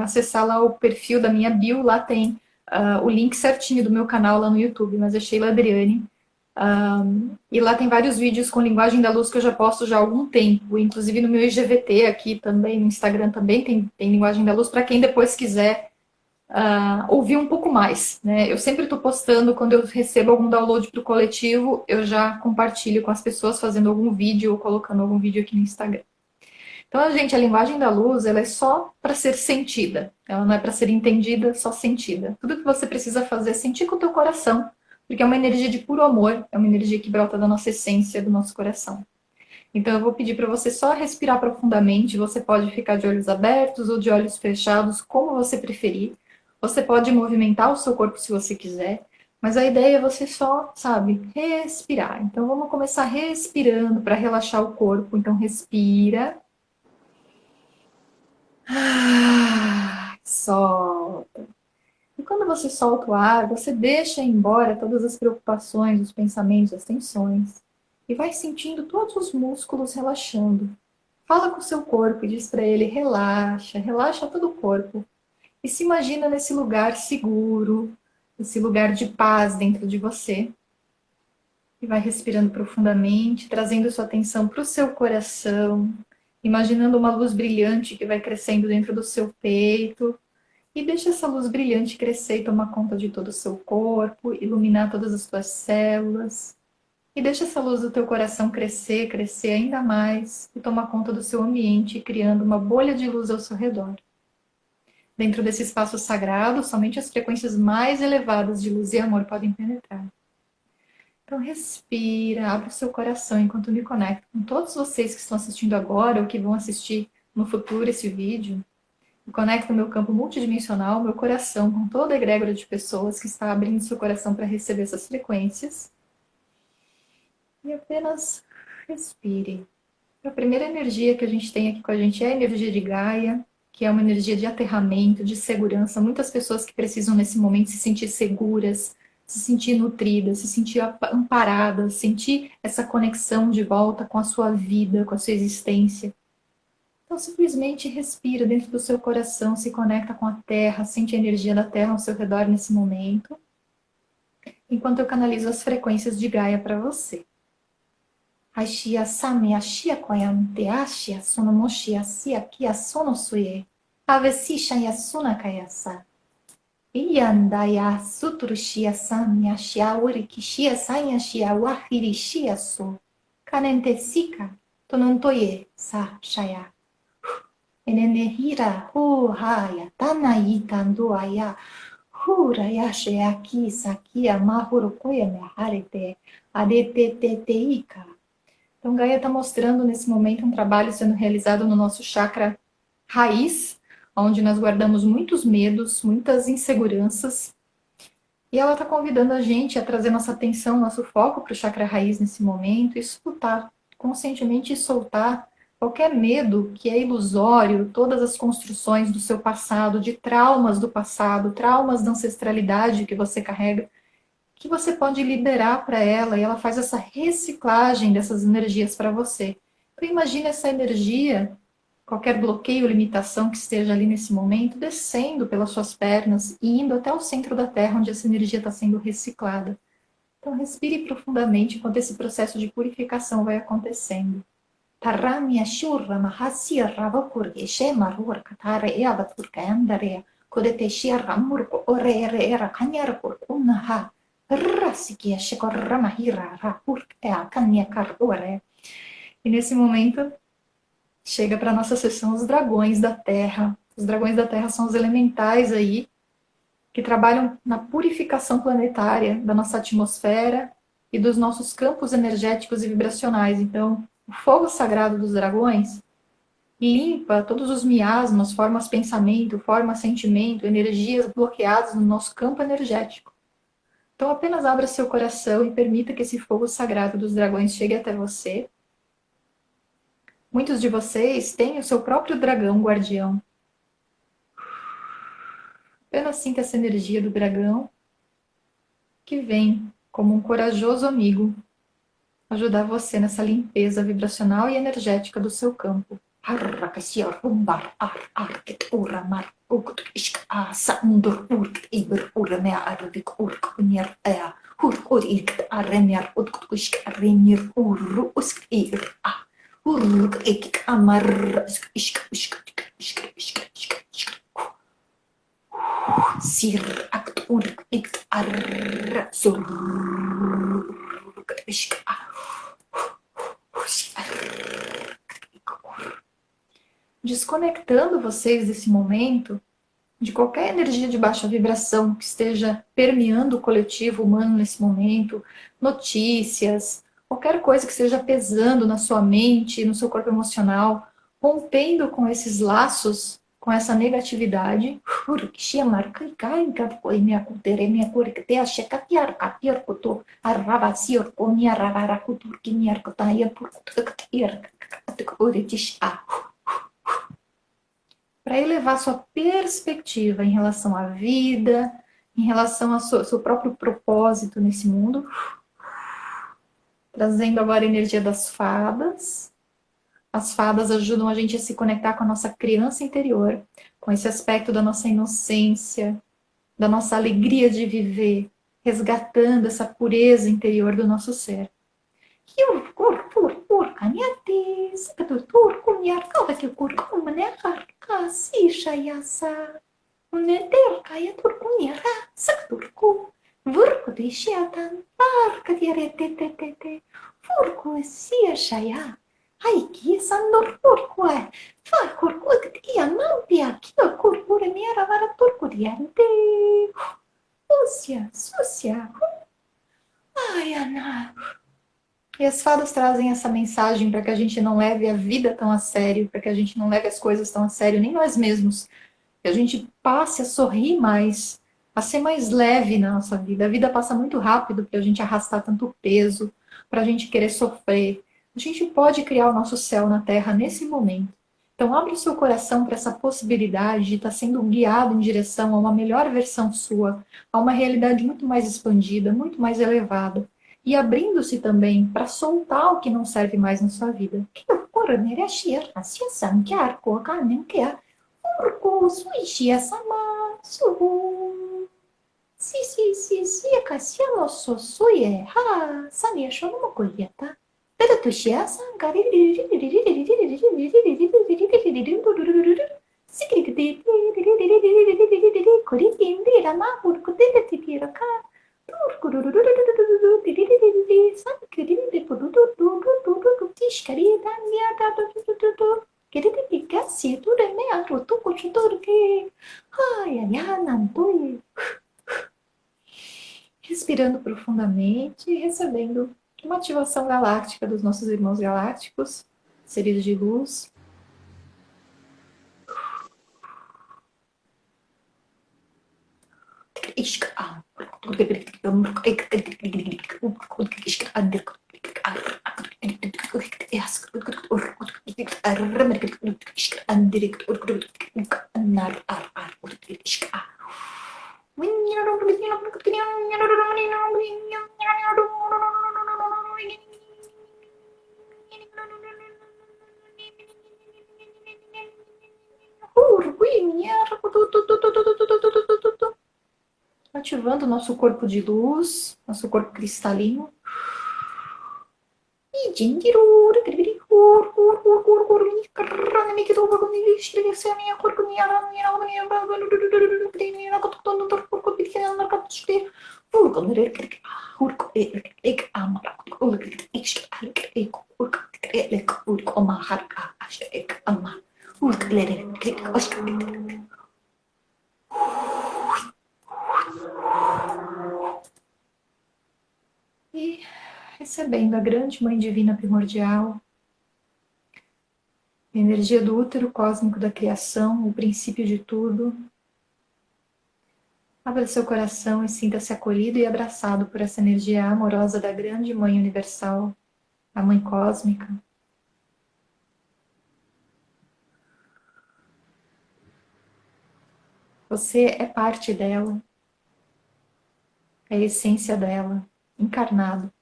S2: acessar lá o perfil da minha bio, lá tem o link certinho do meu canal lá no YouTube, mas é Sheila Adriane. E lá tem vários vídeos com linguagem da luz que eu já posto já há algum tempo, inclusive no meu IGVT aqui também, no Instagram também tem linguagem da luz, para quem depois quiser ouvir um pouco mais, né? Eu sempre estou postando, quando eu recebo algum download para o coletivo, eu já compartilho com as pessoas fazendo algum vídeo ou colocando algum vídeo aqui no Instagram. Então, gente, a linguagem da luz, ela é só para ser sentida. Ela não é para ser entendida, só sentida. Tudo que você precisa fazer é sentir com o teu coração, porque é uma energia de puro amor, é uma energia que brota da nossa essência, do nosso coração. Então, eu vou pedir para você só respirar profundamente. Você pode ficar de olhos abertos ou de olhos fechados, como você preferir. Você pode movimentar o seu corpo se você quiser, mas a ideia é você só, sabe, respirar. Então, vamos começar respirando para relaxar o corpo. Então, respira. Solta. E quando você solta o ar, você deixa embora todas as preocupações, os pensamentos, as tensões. E vai sentindo todos os músculos relaxando. Fala com o seu corpo e diz para ele: relaxa, relaxa todo o corpo. E se imagina nesse lugar seguro, esse lugar de paz dentro de você. E vai respirando profundamente, trazendo sua atenção para o seu coração, imaginando uma luz brilhante que vai crescendo dentro do seu peito. E deixa essa luz brilhante crescer e tomar conta de todo o seu corpo, iluminar todas as suas células. E deixa essa luz do teu coração crescer, crescer ainda mais e tomar conta do seu ambiente, criando uma bolha de luz ao seu redor. Dentro desse espaço sagrado, somente as frequências mais elevadas de luz e amor podem penetrar. Então respira, abre o seu coração enquanto me conecto com todos vocês que estão assistindo agora ou que vão assistir no futuro esse vídeo. Eu conecto meu campo multidimensional, meu coração, com toda a egrégora de pessoas que está abrindo seu coração para receber essas frequências. E apenas respire. A primeira energia que a gente tem aqui com a gente é a energia de Gaia, que é uma energia de aterramento, de segurança. Muitas pessoas que precisam nesse momento se sentir seguras, se sentir nutridas, se sentir amparadas, sentir essa conexão de volta com a sua vida, com a sua existência. Então, simplesmente respira dentro do seu coração, se conecta com a Terra, sente a energia da Terra ao seu redor nesse momento, enquanto eu canalizo as frequências de Gaia para você. Ashia sami ashia koyante ashia sonomoshi asia kia sonosuye avesisha yasuna kayasa iyandaya sutrushia sami ashia urikishia sanyashia wahirishia so kanentesika tonontoye sa shaya enenehira haya tanaita nduaya hura yashe aki sakia mahurukoya meharete adeteteteika. Então, Gaia está mostrando nesse momento um trabalho sendo realizado no nosso chakra raiz, onde nós guardamos muitos medos, muitas inseguranças. E ela está convidando a gente a trazer nossa atenção, nosso foco para o chakra raiz nesse momento e escutar conscientemente e soltar qualquer medo que é ilusório, todas as construções do seu passado, de traumas do passado, traumas da ancestralidade que você carrega, que você pode liberar para ela e ela faz essa reciclagem dessas energias para você. Então imagine essa energia, qualquer bloqueio ou limitação que esteja ali nesse momento, descendo pelas suas pernas e indo até o centro da Terra, onde essa energia está sendo reciclada. Então respire profundamente enquanto esse processo de purificação vai acontecendo. Taramia shurra mahasia ravakurge shemarur katare eavaturka andarea kodeteshia ramurko orere era kanyar kurkunaha. E nesse momento chega para a nossa sessão os dragões da Terra. Os dragões da Terra são os elementais aí que trabalham na purificação planetária da nossa atmosfera e dos nossos campos energéticos e vibracionais. Então, o fogo sagrado dos dragões limpa todos os miasmas, formas pensamento, forma sentimento, energias bloqueadas no nosso campo energético. Então apenas abra seu coração e permita que esse fogo sagrado dos dragões chegue até você. Muitos de vocês têm o seu próprio dragão guardião. Apenas sinta essa energia do dragão que vem como um corajoso amigo ajudar você nessa limpeza vibracional e energética do seu campo. Desconectando vocês desse momento, de qualquer energia de baixa vibração que esteja permeando o coletivo humano nesse momento, notícias, qualquer coisa que esteja pesando na sua mente, no seu corpo emocional, rompendo com esses laços, com essa negatividade. Para elevar sua perspectiva em relação à vida, em relação ao seu próprio propósito nesse mundo. Trazendo agora a energia das fadas. As fadas ajudam a gente a se conectar com a nossa criança interior, com esse aspecto da nossa inocência, da nossa alegria de viver, resgatando essa pureza interior do nosso ser. E as fadas trazem essa mensagem para que a gente não leve a vida tão a sério, para que a gente não leve as coisas tão a sério, nem nós mesmos. que a gente passe a sorrir mais, a ser mais leve na nossa vida. A vida passa muito rápido para a gente arrastar tanto peso, para a gente querer sofrer. A gente pode criar o nosso céu na Terra nesse momento. Então, abre o seu coração para essa possibilidade de estar sendo guiado em direção a uma melhor versão sua, a uma realidade muito mais expandida, muito mais elevada. E abrindo-se também para soltar o que não serve mais na sua vida. Respirando profundamente e recebendo uma ativação galáctica dos nossos irmãos galácticos, seres de luz. Ativando o nosso corpo de luz, nosso corpo cristalino. E recebendo a grande Mãe Divina Primordial, a energia do útero cósmico da criação, o princípio de tudo. Abra seu coração e sinta-se acolhido e abraçado por essa energia amorosa da grande Mãe Universal, a Mãe Cósmica. Você é parte dela, é a essência dela, encarnado.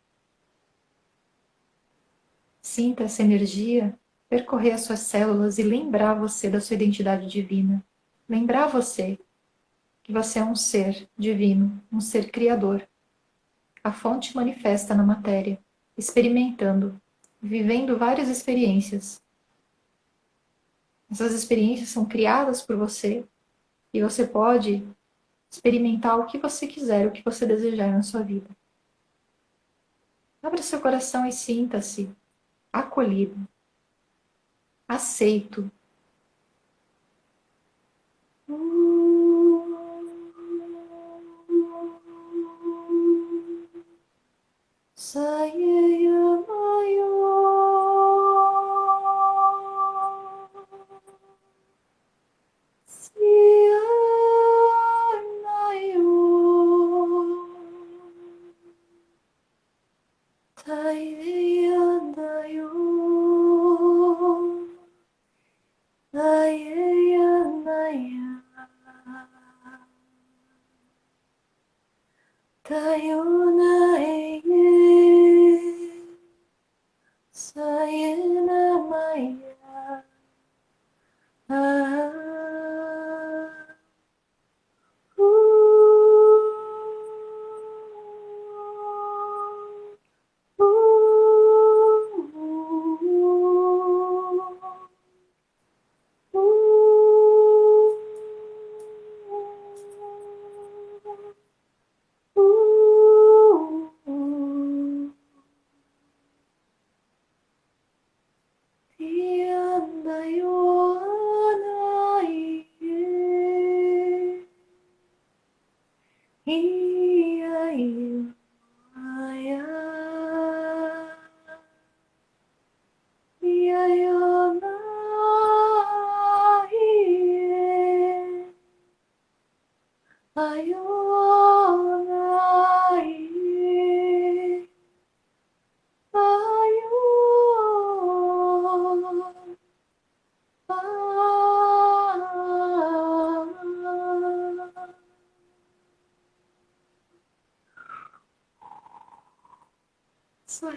S2: Sinta essa energia percorrer as suas células e lembrar você da sua identidade divina. Lembrar você que você é um ser divino, um ser criador. A fonte manifesta na matéria, experimentando, vivendo várias experiências. Essas experiências são criadas por você e você pode experimentar o que você quiser, o que você desejar na sua vida. Abra seu coração e sinta-se acolhido, aceito.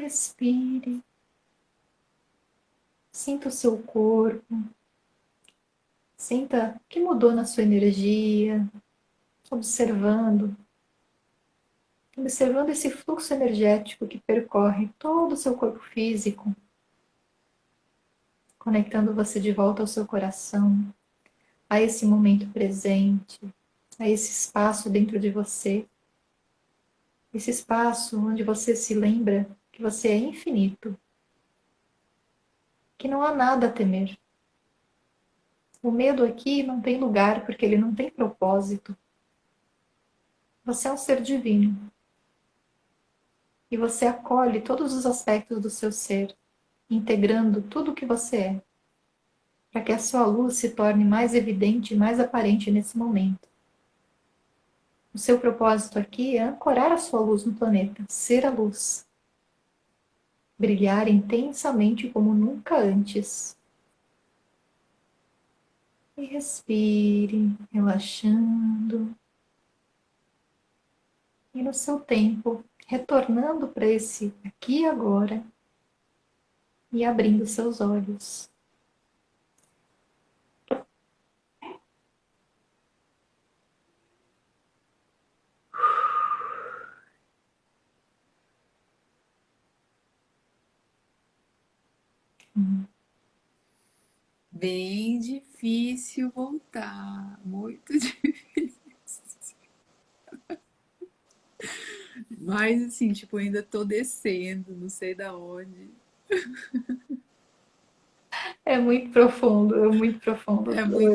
S2: respire. Sinta o seu corpo. Sinta o que mudou na sua energia. Observando. Observando esse fluxo energético que percorre todo o seu corpo físico. Conectando você de volta ao seu coração. A esse momento presente. A esse espaço dentro de você. Esse espaço onde você se lembra que você é infinito. Que não há nada a temer. O medo aqui não tem lugar porque ele não tem propósito. Você é um ser divino. E você acolhe todos os aspectos do seu ser, integrando tudo o que você é, para que a sua luz se torne mais evidente e mais aparente nesse momento. O seu propósito aqui é ancorar a sua luz no planeta, ser a luz. Brilhar intensamente como nunca antes. E respire, relaxando. E no seu tempo, retornando para esse aqui e agora. E abrindo seus olhos.
S1: Bem difícil voltar, muito difícil. Mas assim, tipo, ainda tô descendo, não sei da onde.
S2: É muito profundo, é muito profundo.
S1: É muito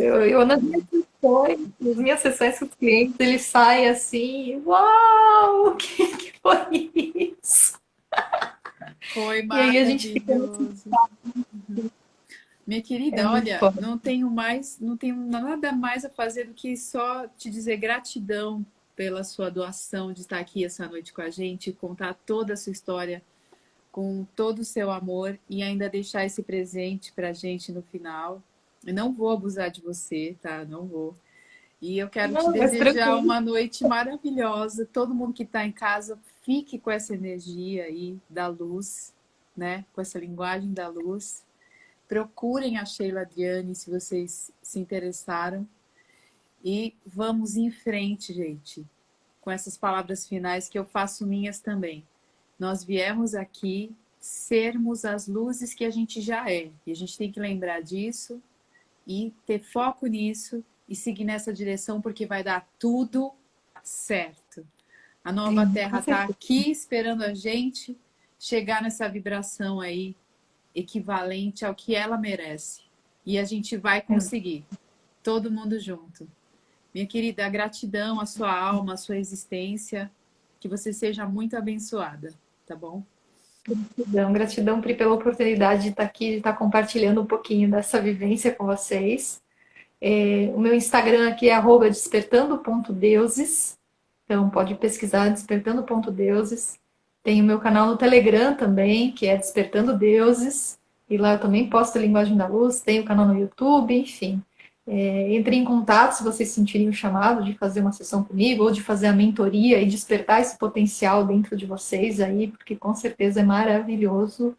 S2: Nas minhas sessões com os clientes, eles saem assim, uau, o que foi isso?
S1: Foi
S2: E aí a gente fica
S1: maravilhoso. Minha
S2: é
S1: querida,
S2: muito
S1: olha,
S2: forte.
S1: não tenho nada mais a fazer do que só te dizer gratidão pela sua doação de estar aqui essa noite com a gente, contar toda a sua história com todo o seu amor e ainda deixar esse presente pra gente no final. Eu não vou abusar de você, tá? Não vou. E eu quero te
S2: Não, mas
S1: desejar
S2: tranquilo.
S1: uma noite maravilhosa. Todo mundo que está em casa, fique com essa energia aí da luz, né? Com essa linguagem da luz. Procurem a Sheila Adriane se vocês se interessaram. E vamos em frente, gente, com essas palavras finais que eu faço minhas também. Nós viemos aqui sermos as luzes que a gente já é. E a gente tem que lembrar disso e ter foco nisso e seguir nessa direção porque vai dar tudo certo. A nova
S2: Sim,
S1: Terra
S2: com
S1: está
S2: certeza.
S1: aqui esperando a gente chegar nessa vibração aí equivalente ao que ela merece. E a gente vai conseguir. Todo mundo junto. Minha querida, gratidão à sua alma, à sua existência. Que você seja muito abençoada, tá bom?
S2: Gratidão, Pri, pela oportunidade de estar aqui, de estar compartilhando um pouquinho dessa vivência com vocês. O meu Instagram aqui é @despertando.deuses. Então pode pesquisar despertando.deuses. Tem o meu canal no Telegram também, que é Despertando Deuses. E lá eu também posto a Linguagem da Luz. Tem o canal no YouTube, enfim. Entre em contato se vocês sentirem o chamado de fazer uma sessão comigo ou de fazer a mentoria e despertar esse potencial dentro de vocês aí, porque com certeza é maravilhoso,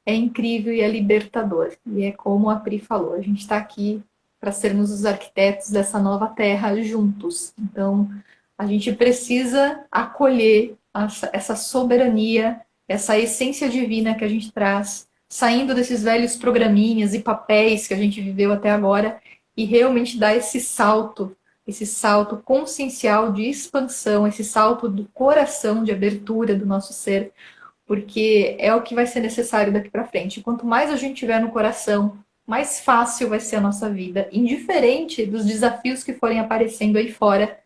S2: é incrível e é libertador. E é como a Pri falou, a gente está aqui para sermos os arquitetos dessa nova terra juntos. Então, a gente precisa acolher essa soberania, essa essência divina que a gente traz, saindo desses velhos programinhas e papéis que a gente viveu até agora e realmente dar esse salto consciencial de expansão, esse salto do coração, de abertura do nosso ser, porque é o que vai ser necessário daqui para frente. Quanto mais a gente tiver no coração, mais fácil vai ser a nossa vida, indiferente dos desafios que forem aparecendo aí fora,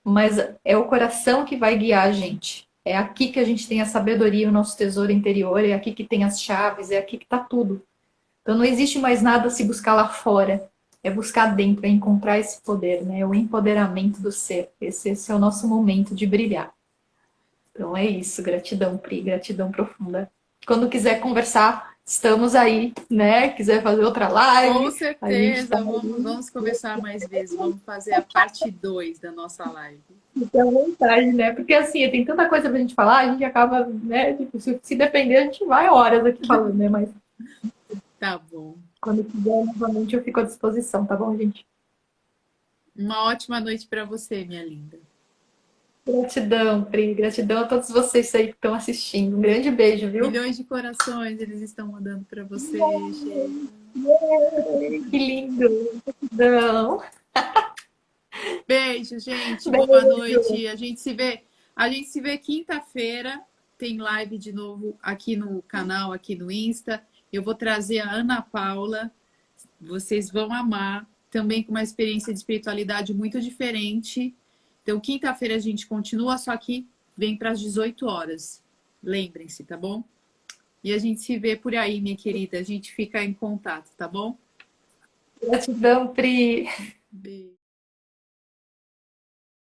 S2: mas é o coração que vai guiar a gente. É aqui que a gente tem a sabedoria, o nosso tesouro interior, é aqui que tem as chaves, é aqui que está tudo. Então não existe mais nada a se buscar lá fora. É buscar dentro, é encontrar esse poder, né? O empoderamento do ser. Esse é o nosso momento de brilhar. Então é isso. Gratidão, Pri. Gratidão profunda. Quando quiser conversar, estamos aí, né? Quiser fazer outra
S1: Com
S2: live, a gente
S1: certeza,
S2: tá
S1: vamos conversar mais vezes. Vamos fazer a parte 2 da nossa live.
S2: à vontade, né? Porque assim, tem tanta coisa pra gente falar, a gente acaba, né? Tipo, se depender, a gente vai horas aqui falando, né? Mas
S1: Tá bom.
S2: quando quiser, novamente, eu fico à disposição, tá bom, gente?
S1: Uma ótima noite para você, minha linda.
S2: Gratidão, Pri. Gratidão a todos vocês aí que estão assistindo. Um grande beijo, viu?
S1: Milhões de corações eles estão mandando para você, Sheila.
S2: Que lindo. Gratidão.
S1: Beijo, gente. Boa
S2: Beijo.
S1: noite. A gente se vê quinta-feira. Tem live de novo aqui no canal, aqui no Insta. Eu vou trazer a Ana Paula. Vocês vão amar. Também com uma experiência de espiritualidade muito diferente. Então, quinta-feira a gente continua, só que vem para as 18 horas. Lembrem-se, tá bom? E a gente se vê por aí, minha querida. A gente fica em contato, tá bom?
S2: Gratidão, Pri.
S1: Beijo.